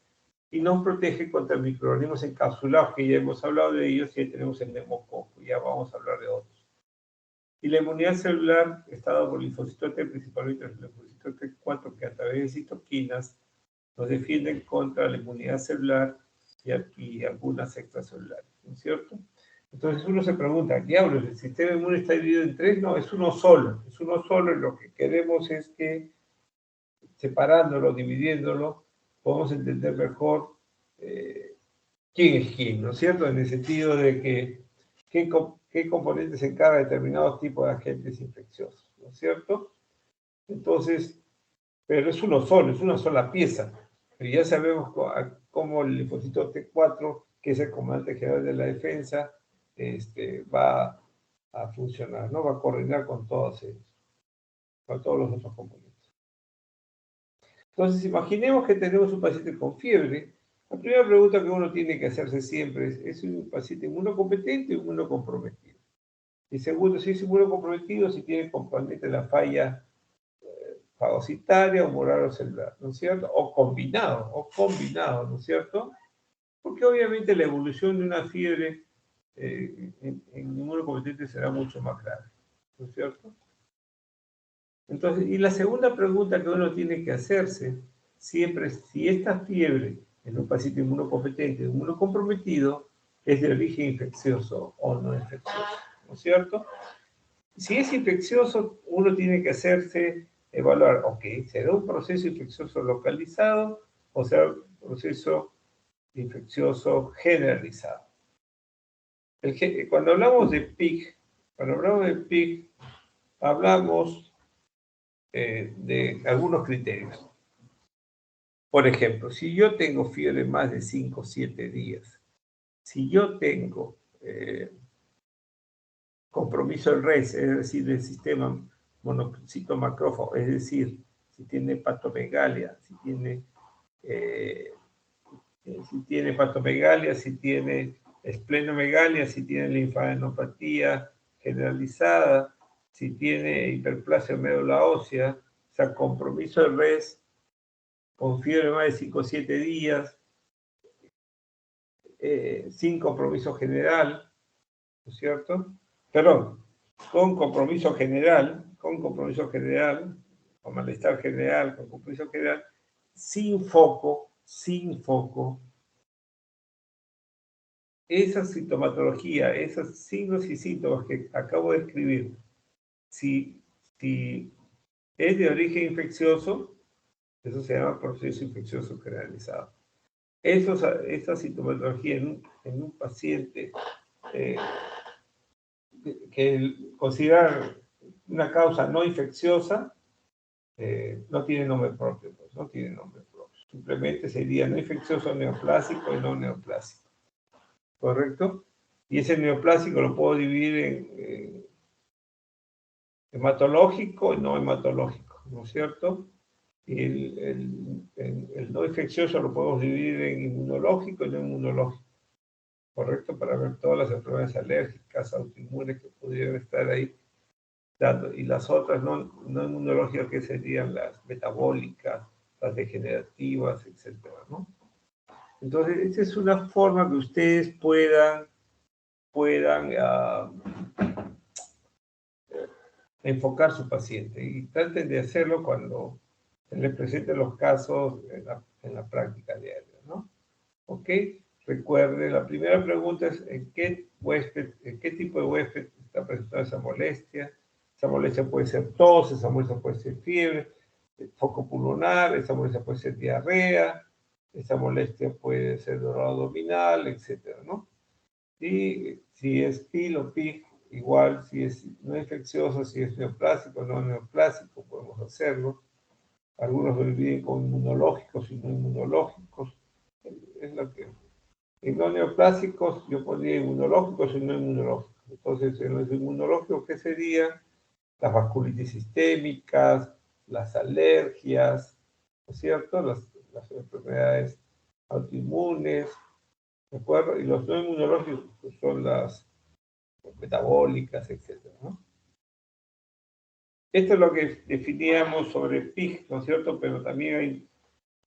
y nos protege contra microorganismos encapsulados, que ya hemos hablado de ellos, y ahí tenemos el neumococo, ya vamos a hablar de otros. Y la inmunidad celular está dada por linfocitos T, principalmente el linfocito T4, que a través de citoquinas nos defienden contra la inmunidad celular y algunas extracelulares, ¿no es cierto? Entonces uno se pregunta, diablos, ¿el sistema inmune está dividido en tres? No, es uno solo, y lo que queremos es que, separándolo, dividiéndolo, podemos entender mejor quién es quién, ¿no es cierto? En el sentido de que qué componentes se encarga de determinados tipos de agentes infecciosos, ¿no es cierto? Entonces, pero es uno solo, es una sola pieza. Pero ya sabemos cómo el linfocito T4, que es el comandante general de la defensa, va a funcionar, ¿no? Va a coordinar con todos ellos, con todos los otros componentes. Entonces, imaginemos que tenemos un paciente con fiebre. La primera pregunta que uno tiene que hacerse siempre es un paciente inmunocompetente o inmunocomprometido. Y segundo, si es inmunocomprometido, si tiene componente de la falla fagocitaria, humoral o celular, ¿no es cierto? O combinado, ¿no es cierto? Porque obviamente la evolución de una fiebre en inmunocompetente será mucho más grave, ¿no es cierto? Entonces, y la segunda pregunta que uno tiene que hacerse siempre es si esta fiebre en un paciente inmunocompetente o inmunocomprometido es de origen infeccioso o no infeccioso, ¿no es cierto? Si es infeccioso, uno tiene que evaluar, ok, ¿será un proceso infeccioso localizado o será un proceso infeccioso generalizado? Cuando hablamos de PIC, hablamos de algunos criterios. Por ejemplo, si yo tengo fiebre más de 5 o 7 días, si yo tengo compromiso del RES, es decir, del sistema monocito macrófago, es decir, si tiene hepatomegalia, si tiene hepatomegalia, si tiene esplenomegalia, si tiene linfadenopatía generalizada, si tiene hiperplasia médula ósea, o sea, compromiso del RES, con fiebre más de 5 o 7 días, sin compromiso general, ¿no es cierto? Perdón, con compromiso general, con malestar general, con compromiso general, sin foco, esa sintomatología, esos signos y síntomas que acabo de escribir, si es de origen infeccioso, eso se llama proceso infeccioso generalizado. Esa sintomatología en un paciente que considerar una causa no infecciosa, no tiene nombre propio, pues, no tiene nombre propio. Simplemente sería no infeccioso neoplásico y no neoplásico. ¿Correcto? Y ese neoplásico lo puedo dividir en hematológico y no hematológico, ¿no es cierto? Y el no infeccioso lo podemos dividir en inmunológico y no inmunológico, ¿correcto? Para ver todas las enfermedades alérgicas, autoinmunes que pudieran estar ahí dando. Y las otras no inmunológicas, que serían las metabólicas, las degenerativas, etcétera, ¿no? Entonces, esta es una forma que ustedes puedan enfocar su paciente y traten de hacerlo cuando se les presenten los casos en la práctica diaria, ¿no? ¿Ok? Recuerde, la primera pregunta es ¿en qué tipo de huésped está presentando esa molestia? Esa molestia puede ser tos, esa molestia puede ser fiebre, foco pulmonar, esa molestia puede ser diarrea, esa molestia puede ser dolor abdominal, etcétera, ¿no? Y si es PIL o PIG, igual, si es no infeccioso, si es neoplásico o no neoplásico, podemos hacerlo. Algunos lo dividen con inmunológicos y no inmunológicos. Es lo que... En no neoplásicos yo pondría inmunológicos y no inmunológicos. Entonces, en los inmunológicos, ¿qué serían? Las vasculitis sistémicas, las alergias, ¿no es cierto? Las enfermedades autoinmunes, ¿de acuerdo? Y los no inmunológicos pues, son las metabólicas, etcétera, ¿no? Esto es lo que definíamos sobre PIG, ¿no es cierto? Pero también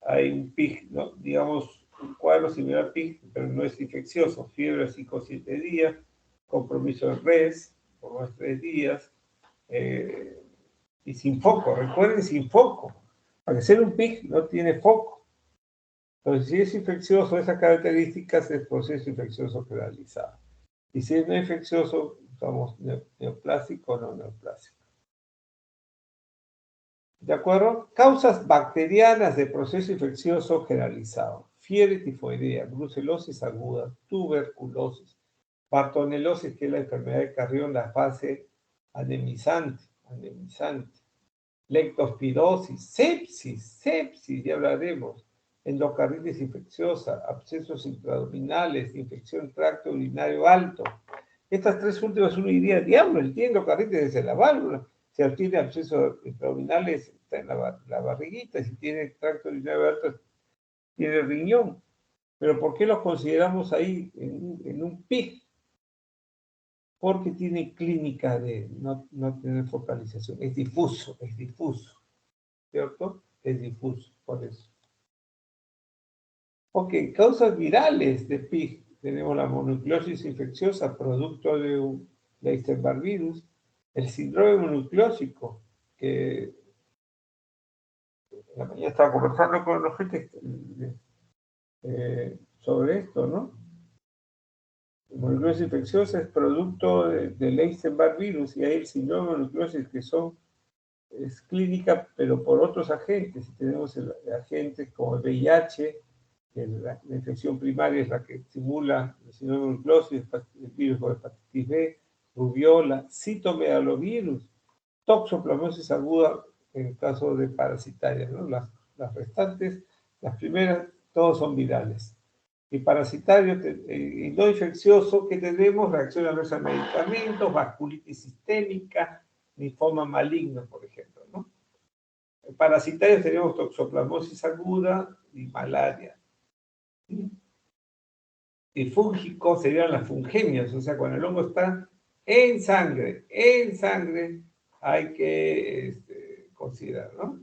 hay un PIG, ¿no? Digamos, un cuadro similar a PIG, pero no es infeccioso. Fiebre 5 o 7 días, compromiso de res por más 3 días, y sin foco. Recuerden, sin foco. Para ser un PIG no tiene foco. Entonces, si es infeccioso, esas características es proceso infeccioso generalizado. Y si es no infeccioso, usamos neoplásico o no neoplásico. ¿De acuerdo? Causas bacterianas de proceso infeccioso generalizado. Fiebre tifoidea, brucelosis aguda, tuberculosis, bartonelosis, que es la enfermedad de Carrión, la fase anemizante, lectospirosis, sepsis, ya hablaremos, endocarditis infecciosa, abscesos intraabdominales, infección tracto urinario alto. Estas tres últimas uno diría, diablo, el tiene endocarditis desde la válvula. Si tiene abscesos intraabdominales, está en la barriguita. Si tiene tracto urinario alto, tiene el riñón. Pero ¿por qué los consideramos ahí en un PIG? Porque tiene clínica de no tener focalización. Es difuso, ¿cierto? Es difuso, por eso. Ok, causas virales de PIG. Tenemos la mononucleosis infecciosa, producto de un Epstein-Barr virus, el síndrome mononucleósico, que en la mañana estaba conversando con los gente sobre esto, ¿no? La mononucleosis infecciosa es producto del Epstein-Barr virus y hay el síndrome de mononucleosis que es clínica, pero por otros agentes. Tenemos agentes como el VIH, que la infección primaria es la que estimula el síndrome de mononucleosis, el virus de hepatitis B, rubiola, citomegalovirus, toxoplasmosis aguda en el caso de parasitarias, ¿no? Las restantes, las primeras, todos son virales. Y parasitario y no infeccioso, que tenemos reacción adversa a medicamentos, vasculitis sistémica, linfoma maligno, por ejemplo, ¿no? Parasitarios tenemos toxoplasmosis aguda y malaria. ¿Sí? Y fúngicos serían las fungemias, o sea, cuando el hongo está en sangre, hay que considerar, ¿no?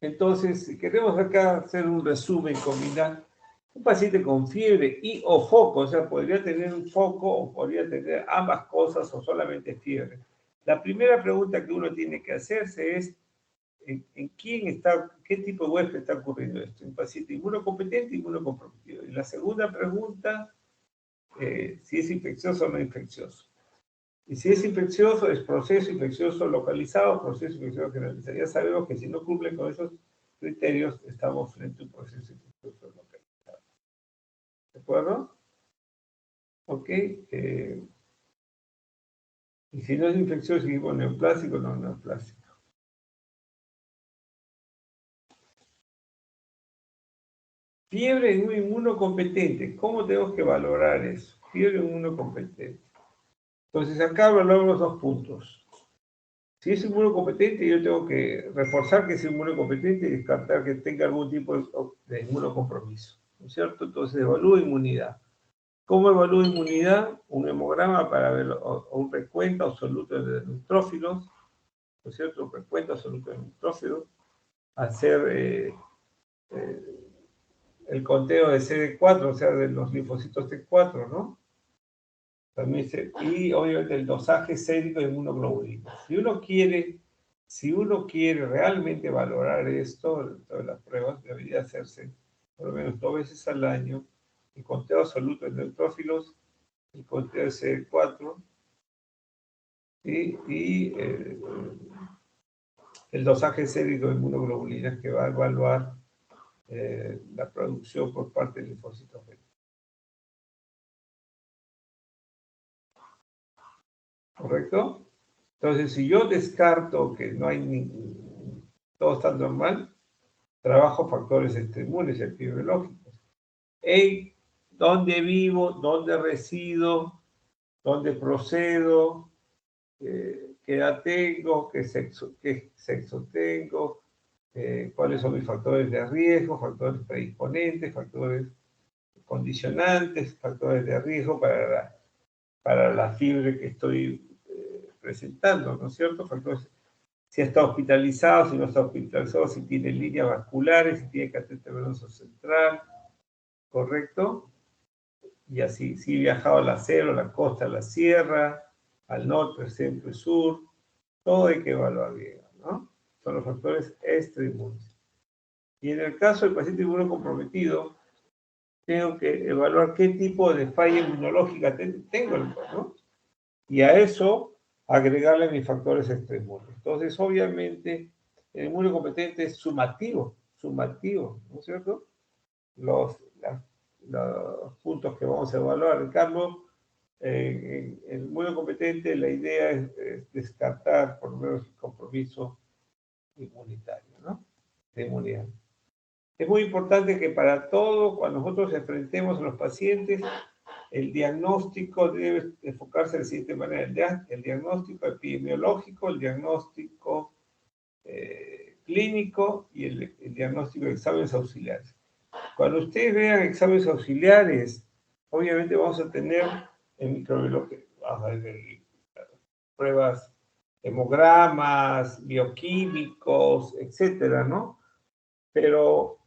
Entonces, si queremos acá hacer un resumen, combinar un paciente con fiebre y o foco, o sea, podría tener un foco o podría tener ambas cosas o solamente fiebre. La primera pregunta que uno tiene que hacerse es ¿en quién está, qué tipo de huésped está ocurriendo esto? ¿Un paciente inmunocompetente o inmunocomprometido? Y la segunda pregunta, si es infeccioso o no infeccioso. Y si es infeccioso, es proceso infeccioso localizado, proceso infeccioso generalizado. Ya sabemos que si no cumplen con esos criterios, estamos frente a un proceso infeccioso localizado. ¿De acuerdo? Ok. Y si no es infeccioso, seguimos neoplásico o no neoplásico. Fiebre en un inmunocompetente. ¿Cómo tenemos que valorar eso? Fiebre en un inmunocompetente. Entonces, acá evaluamos dos puntos. Si es inmunocompetente, yo tengo que reforzar que es inmunocompetente y descartar que tenga algún tipo de inmunocompromiso. ¿No es cierto? Entonces, evalúo inmunidad. ¿Cómo evalúo inmunidad? Un hemograma para ver o un recuento absoluto de neutrófilos, ¿no es cierto? Un recuento absoluto de neutrófilos. Hacer el conteo de CD4, o sea, de los linfocitos T4, ¿no? También y obviamente el dosaje sérico de inmunoglobulina. Si uno quiere realmente valorar esto, todas las pruebas, debería hacerse por lo menos 2 veces al año el conteo absoluto de neutrófilos, el conteo de CD4 y el dosaje sérico de inmunoglobulinas que va a evaluar la producción por parte del linfocito B. ¿Correcto? Entonces, si yo descarto que no hay todo está normal, trabajo factores extrainmunes y epidemiológicos. ¿Dónde vivo? ¿Dónde resido? ¿Dónde procedo? ¿Qué edad tengo? ¿Qué sexo tengo? ¿Cuáles son mis factores de riesgo? ¿Factores predisponentes? ¿Factores condicionantes? ¿Factores de riesgo para la fiebre que estoy presentando? ¿No es cierto? Factores, si está hospitalizado, si no está hospitalizado, si tiene líneas vasculares, si tiene catéter venoso central, ¿correcto? Y así, si he viajado a la sierra, a la costa, a la sierra, al norte, al centro y sur, todo hay que evaluar bien, ¿no? Son los factores extrainmunes. Y en el caso del paciente inmunocomprometido, tengo que evaluar qué tipo de falla inmunológica tengo, ¿no? Y a eso agregarle mis factores extrainmunes. Entonces, obviamente, el inmunocompetente es sumativo, ¿no es cierto? Los puntos que vamos a evaluar. En cambio, en el inmunocompetente, la idea es descartar por lo menos el compromiso inmunitario, ¿no? De inmunidad. Es muy importante que para todo, cuando nosotros enfrentemos a los pacientes, el diagnóstico debe enfocarse de la siguiente manera. El diagnóstico epidemiológico, el diagnóstico clínico y el diagnóstico de exámenes auxiliares. Cuando ustedes vean exámenes auxiliares, obviamente vamos a tener en microbiología, pruebas, hemogramas, bioquímicos, etcétera, ¿no? Pero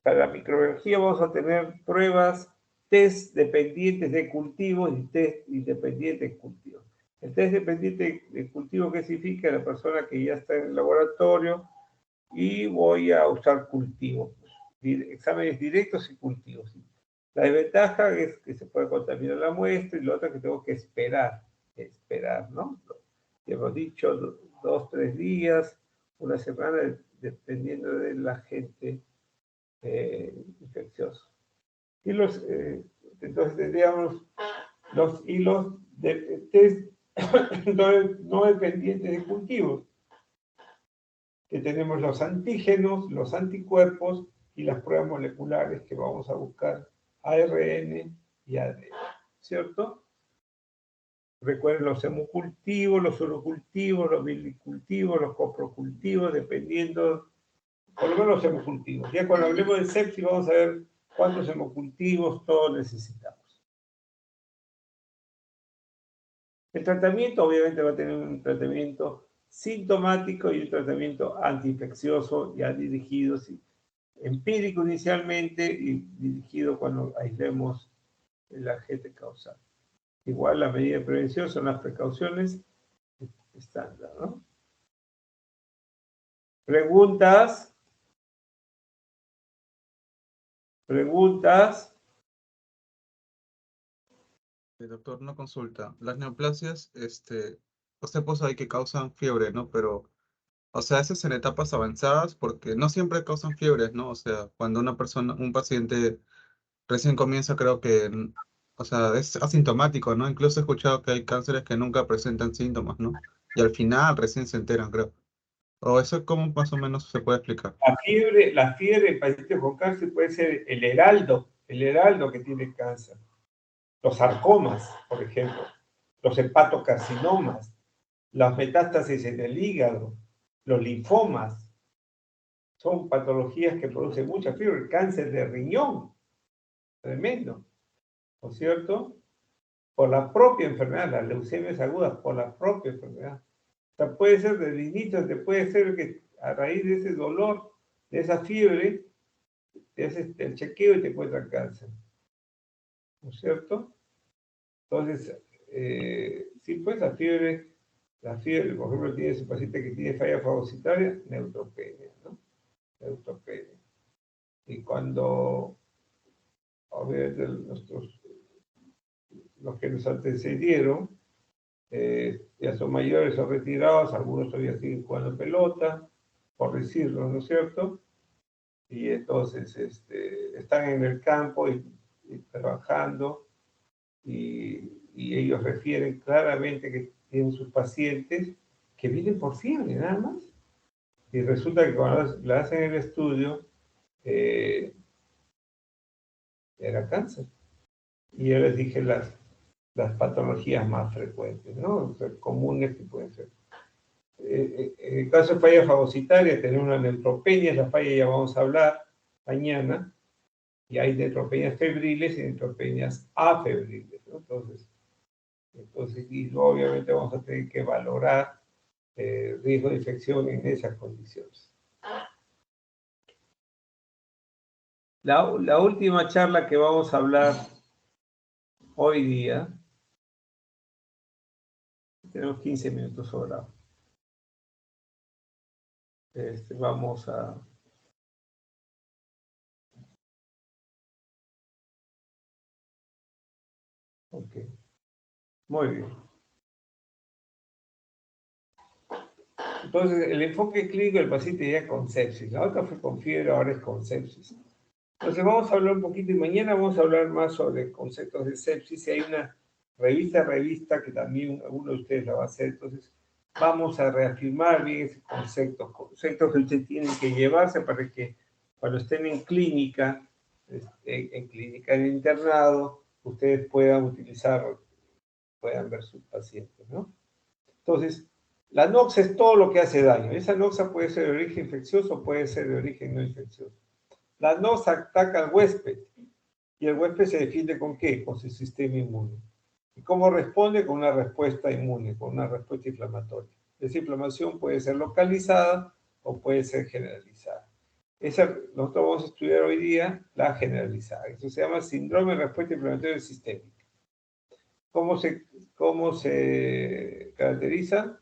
para la microbiología vamos a tener pruebas, test dependientes de cultivos y test independientes de cultivos. El test dependiente de cultivo, ¿qué significa? La persona que ya está en el laboratorio y voy a usar cultivos, exámenes directos y cultivos. La desventaja es que se puede contaminar la muestra y la otra que tengo que esperar, ¿no? Ya hemos dicho 2, 3 días, una semana, dependiendo de la gente infecciosa. Y entonces tendríamos los hilos de test no dependientes de cultivos, que tenemos los antígenos, los anticuerpos y las pruebas moleculares que vamos a buscar, ARN y ADN, ¿cierto? Recuerden los hemocultivos, los urocultivos, los bilicultivos, los coprocultivos, dependiendo, por lo menos los hemocultivos. Ya cuando hablemos de sepsis vamos a ver cuántos hemocultivos todos necesitamos. El tratamiento obviamente va a tener un tratamiento sintomático y un tratamiento antiinfeccioso ya dirigido, empírico inicialmente y dirigido cuando aislemos el agente causal. Igual la medida de prevención son las precauciones estándar, ¿no? ¿Preguntas? ¿Preguntas? Doctor, una consulta. Las neoplasias, usted puso ahí que causan fiebre, ¿no? Pero, o sea, eso es en etapas avanzadas porque no siempre causan fiebres, ¿no? O sea, cuando una persona, un paciente recién comienza, creo que, o sea, es asintomático, ¿no? Incluso he escuchado que hay cánceres que nunca presentan síntomas, ¿no? Y al final recién se enteran, creo. O eso, ¿cómo más o menos se puede explicar? La fiebre en pacientes con cáncer puede ser el heraldo que tiene cáncer. Los sarcomas, por ejemplo, los hepatocarcinomas, las metástasis en el hígado, los linfomas, son patologías que producen mucha fiebre. El cáncer de riñón, tremendo, ¿no es cierto? Por la propia enfermedad, las leucemias agudas, por la propia enfermedad. O sea, puede ser del inicio, puede ser que a raíz de ese dolor, de esa fiebre, te haces el chequeo y te encuentran cáncer, ¿no es cierto? Entonces, sí, pues la fiebre, por ejemplo, tiene ese paciente que tiene falla fagocitaria, neutropenia, ¿no? Neutropenia. Y cuando, obviamente, los que nos antecedieron, ya son mayores o retirados, algunos todavía siguen jugando pelota, por decirlo, ¿no es cierto? Y entonces están en el campo y trabajando, y ellos refieren claramente que tienen sus pacientes que vienen por fiebre, nada más. Y resulta que cuando le hacen el estudio, era cáncer. Y yo les dije las patologías más frecuentes, ¿no? O sea, comunes que pueden ser. En el caso de falla fagocitaria, tenemos una neutropenia, la falla ya vamos a hablar mañana, y hay neutropenias febriles y neutropenias afebriles, ¿no? Entonces, y obviamente vamos a tener que valorar riesgo de infección en esas condiciones. La última charla que vamos a hablar hoy día, tenemos 15 minutos sobrados. Vamos a... Ok, muy bien. Entonces, el enfoque clínico del paciente ya con sepsis. La otra fue con fiebre, ahora es con sepsis. Entonces, vamos a hablar un poquito y mañana vamos a hablar más sobre conceptos de sepsis. Y hay una revista que también alguno de ustedes la va a hacer. Entonces, vamos a reafirmar bien ese concepto. Conceptos que ustedes tienen que llevarse para que cuando estén en clínica, en internado, ustedes puedan utilizar, puedan ver sus pacientes, ¿no? Entonces, la noxa es todo lo que hace daño. Esa noxa puede ser de origen infeccioso o puede ser de origen no infeccioso. La noxa ataca al huésped. ¿Y el huésped se defiende con qué? Con su sistema inmune. ¿Y cómo responde? Con una respuesta inmune, con una respuesta inflamatoria. Esa inflamación puede ser localizada o puede ser generalizada. Nosotros vamos a estudiar hoy día la generalizada. Eso se llama síndrome de respuesta inflamatoria sistémica. ¿Cómo se caracteriza?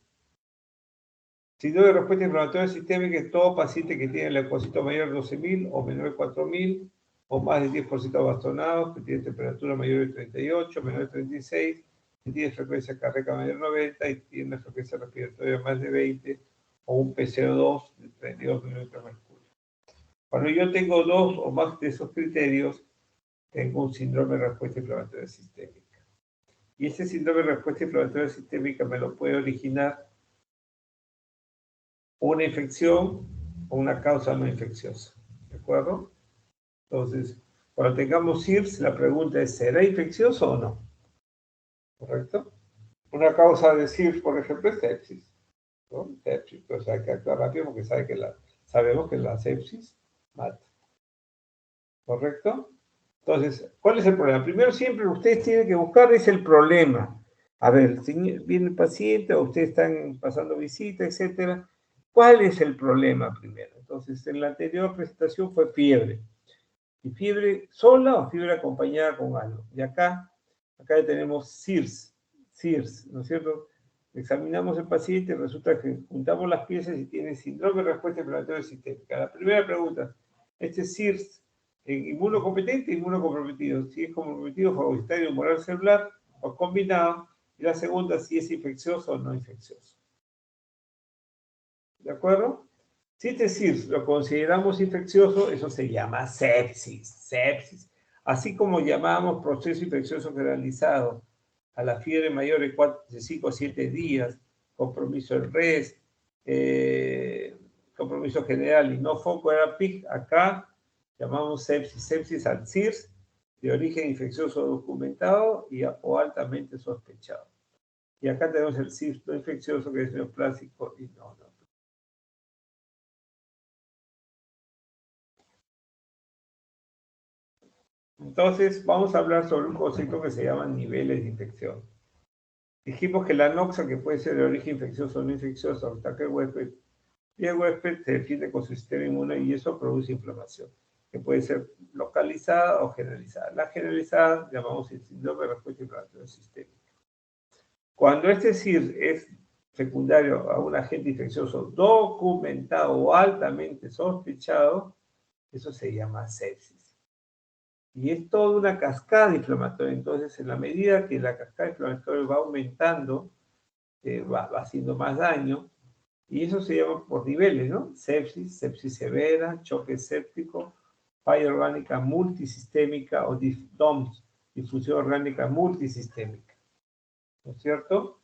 Síndrome de respuesta inflamatoria sistémica es todo paciente que tiene el leucocito mayor de 12.000 o menor de 4.000 o más del 10% bastonados, que tiene temperatura mayor de 38, menor de 36, que tiene frecuencia cardíaca mayor de 90 y tiene una frecuencia respiratoria más de 20 o un PCO2 de 32 milímetros de mercurio. Cuando yo tengo dos o más de esos criterios, tengo un síndrome de respuesta inflamatoria sistémica. Y ese síndrome de respuesta inflamatoria sistémica me lo puede originar una infección o una causa no infecciosa. ¿De acuerdo? Entonces, cuando tengamos SIRS, la pregunta es, ¿será infeccioso o no? ¿Correcto? Una causa de SIRS, por ejemplo, es sepsis, ¿no? Sepsis, entonces hay que actuar rápido porque sabemos que la sepsis mata. ¿Correcto? Entonces, ¿cuál es el problema? Primero, siempre ustedes tienen que buscar es el problema. A ver, viene el paciente o ustedes están pasando visita, etcétera. ¿Cuál es el problema primero? Entonces, en la anterior presentación fue fiebre. ¿Y fiebre sola o fiebre acompañada con algo? Y acá ya tenemos CIRS, ¿no es cierto? Examinamos al paciente y resulta que juntamos las piezas y tiene síndrome de respuesta inflamatoria sistémica. La primera pregunta, ¿este CIRS inmunocompetente o inmunocomprometido? Si es comprometido, fagocitario humoral celular o combinado. Y la segunda, si es infeccioso o no infeccioso. ¿De acuerdo? Si este CIRS lo consideramos infeccioso, eso se llama sepsis. Así como llamamos proceso infeccioso generalizado a la fiebre mayor de 5 a 7 días, compromiso del RES, compromiso general y no foco era PIC, acá llamamos sepsis al CIRS de origen infeccioso documentado o altamente sospechado. Y acá tenemos el CIRS no infeccioso, que es neoplásico y no. Entonces, vamos a hablar sobre un concepto que se llama niveles de infección. Dijimos que la noxa, que puede ser de origen infeccioso o no infeccioso, hasta que el huésped se defiende con su sistema inmune y eso produce inflamación, que puede ser localizada o generalizada. La generalizada llamamos el síndrome de respuesta inflamatoria sistémica. Cuando este CIR es secundario a un agente infeccioso documentado o altamente sospechado, eso se llama sepsis. Y es toda una cascada inflamatoria. Entonces, en la medida que la cascada inflamatoria va aumentando, va haciendo más daño, y eso se llama por niveles, ¿no? Sepsis severa, choque séptico, falla orgánica multisistémica o DOMS, difusión orgánica multisistémica. ¿No es cierto?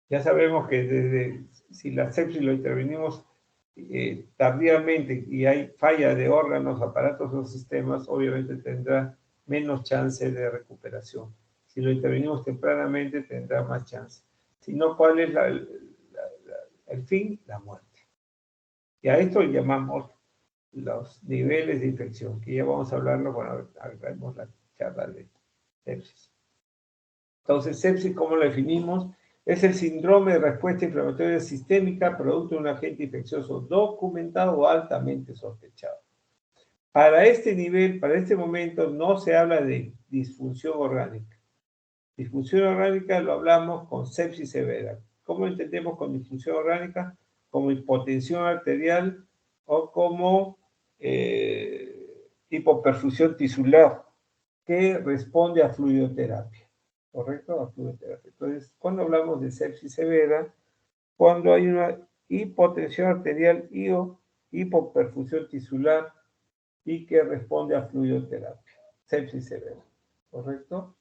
Ya sabemos que si la sepsis lo intervenimos tardíamente y hay falla de órganos, aparatos o sistemas, obviamente tendrá menos chance de recuperación. Si lo intervenimos tempranamente, tendrá más chance. Si no, ¿cuál es el fin? La muerte. Y a esto llamamos los niveles de infección, que ya vamos a hablarlo cuando hagamos la charla de sepsis. Entonces, sepsis, ¿cómo lo definimos? Es el síndrome de respuesta inflamatoria sistémica producto de un agente infeccioso documentado o altamente sospechado. Para este nivel, para este momento, no se habla de disfunción orgánica. Disfunción orgánica lo hablamos con sepsis severa. ¿Cómo entendemos con disfunción orgánica? Como hipotensión arterial o como hipoperfusión tisular que responde a fluidoterapia. ¿Correcto? A fluidoterapia. Entonces, cuando hablamos de sepsis severa, cuando hay una hipotensión arterial y o hipoperfusión tisular y que responde a fluidoterapia. Sepsis severa. ¿Correcto?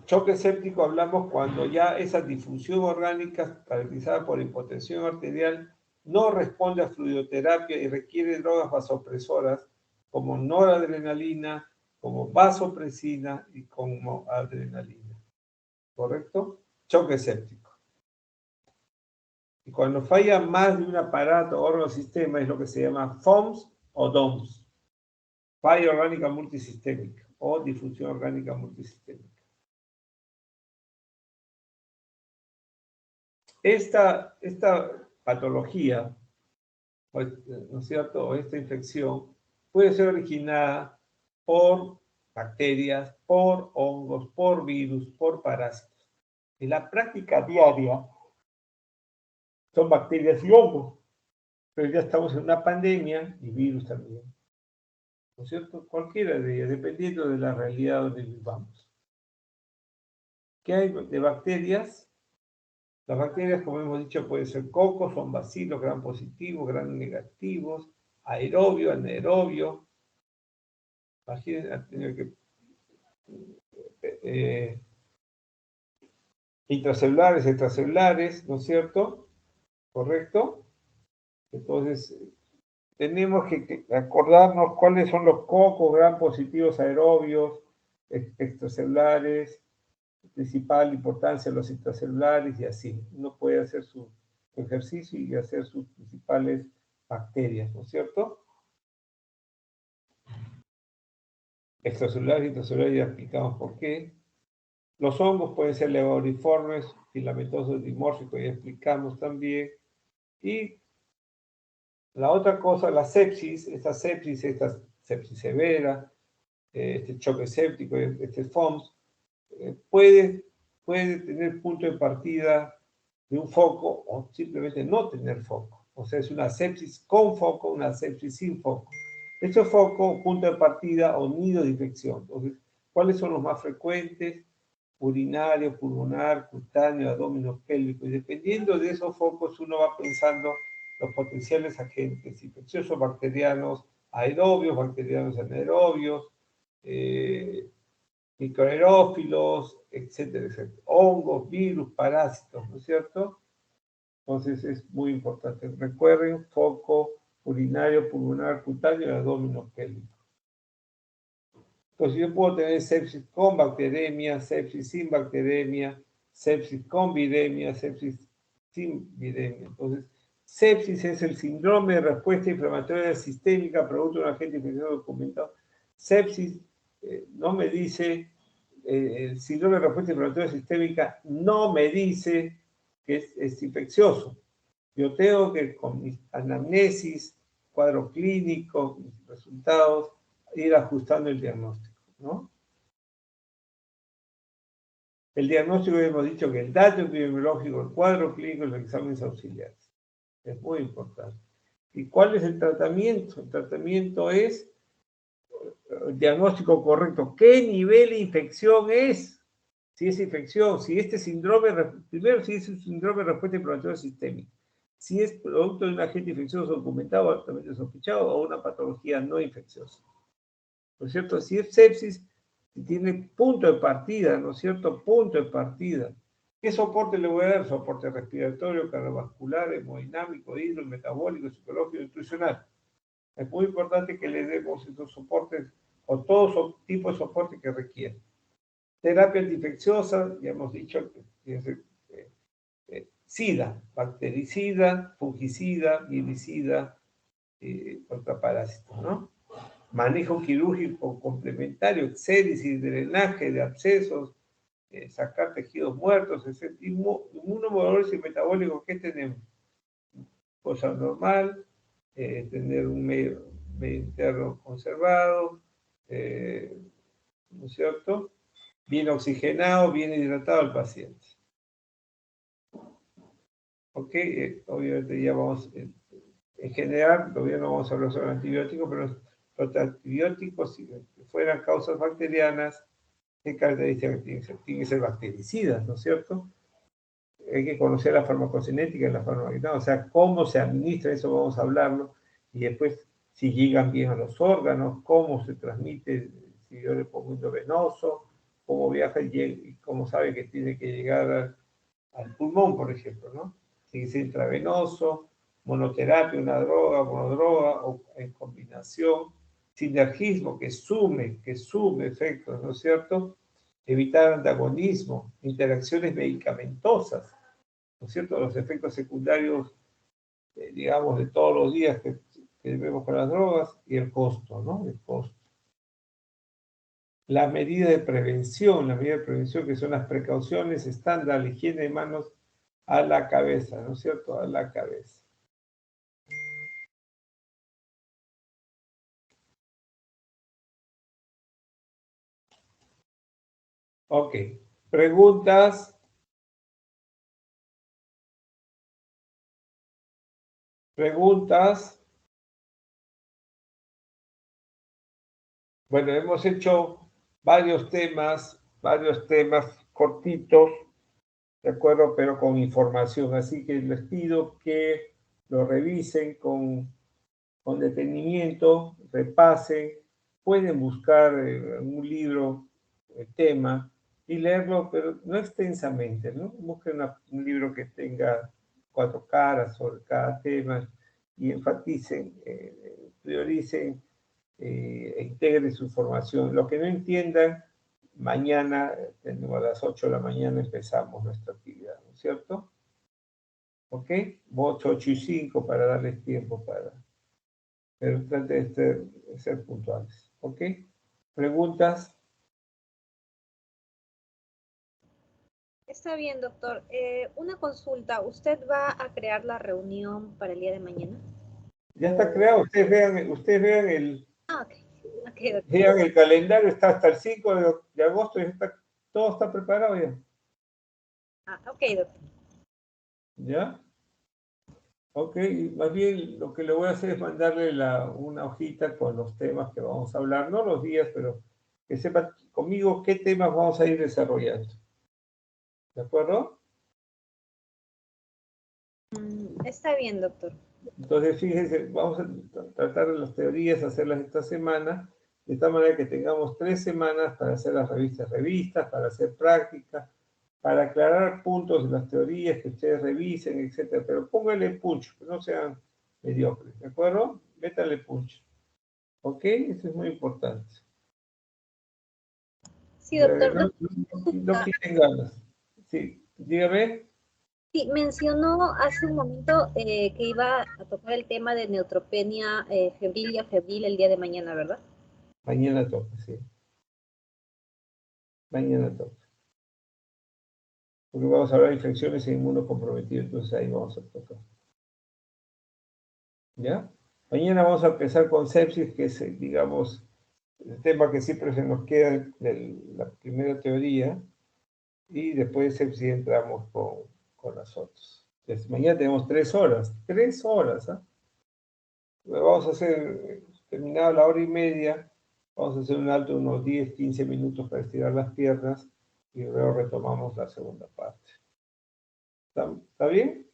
Choque séptico hablamos cuando ya esa difusión orgánica caracterizada por hipotensión arterial no responde a fluidoterapia y requiere drogas vasopresoras como noradrenalina, como vasopresina y como adrenalina. ¿Correcto? Choque séptico. Y cuando falla más de un aparato, órgano o sistema, es lo que se llama FOMS o DOMS. Falla orgánica multisistémica o difusión orgánica multisistémica. Esta patología, ¿no es cierto?, o esta infección puede ser originada por bacterias, por hongos, por virus, por parásitos. En la práctica diaria son bacterias y hongos, pero ya estamos en una pandemia y virus también. ¿No es cierto? Cualquiera de ellas, dependiendo de la realidad donde vivamos. ¿Qué hay de bacterias? Las bacterias, como hemos dicho, pueden ser cocos, son bacilos, gram positivos, gram negativos, aerobio, anaerobio. Imaginen tener que intracelulares, extracelulares, ¿no es cierto? ¿Correcto? Entonces, tenemos que acordarnos cuáles son los cocos, gram positivos, aerobios, extracelulares, principal importancia los intracelulares y así. Uno puede hacer su ejercicio y hacer sus principales bacterias, ¿no es cierto? extracelulares y intracelulares, ya explicamos por qué. Los hongos pueden ser levoriformes, filamentosos, dimórficos, ya explicamos también. Y la otra cosa, la sepsis, esta sepsis severa, este choque séptico, este FOMS, puede tener punto de partida de un foco o simplemente no tener foco. O sea, es una sepsis con foco, una sepsis sin foco. Este foco, punto de partida o nido de infección. Entonces, ¿cuáles son los más frecuentes? Urinario, pulmonar, cutáneo, abdominal pélvico. Y dependiendo de esos focos, uno va pensando los potenciales agentes infecciosos bacterianos aerobios, bacterianos anaerobios, microaerófilos, etcétera, etcétera. Hongos, virus, parásitos, ¿no es cierto? Entonces es muy importante. Recuerden, foco urinario, pulmonar, cutáneo y abdominal pélvico. Entonces yo puedo tener sepsis con bacteremia, sepsis sin bacteremia, sepsis con viremia, sepsis sin viremia. Entonces, sepsis es el síndrome de respuesta inflamatoria sistémica producto de un agente infeccioso documentado. Sepsis no me dice, el síndrome de respuesta inflamatoria sistémica no me dice que es infeccioso. Yo tengo que con mis anamnesis, cuadro clínico, mis resultados, ir ajustando el diagnóstico, ¿no? El diagnóstico hemos dicho que el dato epidemiológico, el cuadro clínico y los exámenes auxiliares. Es muy importante. ¿Y cuál es el tratamiento? El tratamiento es el diagnóstico correcto. ¿Qué nivel de infección es? Si es infección, si este síndrome, primero si es un síndrome de respuesta inflamatoria sistémica, si es producto de un agente infeccioso documentado, altamente sospechado, o una patología no infecciosa. ¿No es cierto? Si es sepsis, si tiene punto de partida, ¿no es cierto? Punto de partida. ¿Qué soporte le voy a dar? Soporte respiratorio, cardiovascular, hemodinámico, hidrometabólico, psicológico, nutricional. Es muy importante que le demos estos soportes o todos tipos de soporte que requieren. Terapia antiinfecciosa, ya hemos dicho que es SIDA, bactericida, fungicida, viricida, contra parásitos, ¿no? Manejo quirúrgico complementario, exéresis, drenaje de abscesos, sacar tejidos muertos, etc. Inmunomoduladores y metabólicos, ¿qué tenemos? Cosa normal, tener un medio interno conservado, ¿no es cierto? Bien oxigenado, bien hidratado el paciente. Ok, obviamente ya vamos, en general, todavía no vamos a hablar sobre antibióticos, pero los antibióticos, si fueran causas bacterianas, ¿qué características tienen que ser? Tienen que ser bactericidas, ¿no es cierto? Hay que conocer la farmacocinética y la farmacokinética, o sea, cómo se administra, eso vamos a hablarlo, y después si llegan bien a los órganos, cómo se transmite, si yo le pongo endovenoso, cómo viaja y cómo sabe que tiene que llegar al pulmón, por ejemplo, ¿no? Si es intravenoso, monoterapia, una droga, monodroga, o en combinación, sinergismo, que sume efectos, ¿no es cierto? Evitar antagonismo, interacciones medicamentosas, ¿no es cierto? Los efectos secundarios, digamos, de todos los días que vemos con las drogas y el costo, ¿no? El costo. Las medidas de prevención que son las precauciones estándar, la higiene de manos a la cabeza, ¿no es cierto? A la cabeza. Ok. Preguntas. Preguntas. Bueno, hemos hecho varios temas cortitos, ¿de acuerdo? Pero con información. Así que les pido que lo revisen con detenimiento, repasen, pueden buscar un libro, tema, y leerlo, pero no extensamente, ¿no? Busquen un libro que tenga 4 caras sobre cada tema y enfaticen, prioricen e integren su formación. Lo que no entiendan, mañana, a las 8 de la mañana empezamos nuestra actividad, ¿no es cierto? ¿Ok? 8 y 5 para darles tiempo para... pero traten de ser puntuales, ¿ok? ¿Preguntas? Está bien, doctor. Una consulta. ¿Usted va a crear la reunión para el día de mañana? Ya está creado. Ustedes Ah, ok. Ok, doctor. vean el calendario. Está hasta el 5 de agosto. Y todo está preparado ya. Ah, ok, doctor. ¿Ya? Ok, más bien lo que le voy a hacer es mandarle una hojita con los temas que vamos a hablar, no los días, pero que sepan conmigo qué temas vamos a ir desarrollando. ¿De acuerdo? Está bien, doctor. Entonces, fíjense, vamos a tratar de las teorías, hacerlas esta semana, de tal manera que tengamos 3 semanas para hacer las revistas, para hacer prácticas, para aclarar puntos de las teorías que ustedes revisen, etcétera. Pero pónganle punch, que no sean mediocres, ¿de acuerdo? Métanle punch. ¿Ok? Eso es muy importante. Sí, doctor. No quiten ganas. Sí, dígame. Sí, mencionó hace un momento que iba a tocar el tema de neutropenia febril y afebril el día de mañana, ¿verdad? Mañana toca, sí. Mañana toca. Porque vamos a hablar de infecciones e inmunocomprometidos, entonces ahí vamos a tocar. ¿Ya? Mañana vamos a empezar con sepsis, que es, digamos, el tema que siempre se nos queda de la primera teoría, y después de sepsis entramos con las otras. Entonces, mañana tenemos 3 horas. 3 horas, ¿ah? Vamos a hacer, terminada la hora y media, vamos a hacer un alto de unos 10, 15 minutos para estirar las piernas y luego retomamos la segunda parte. ¿Está bien?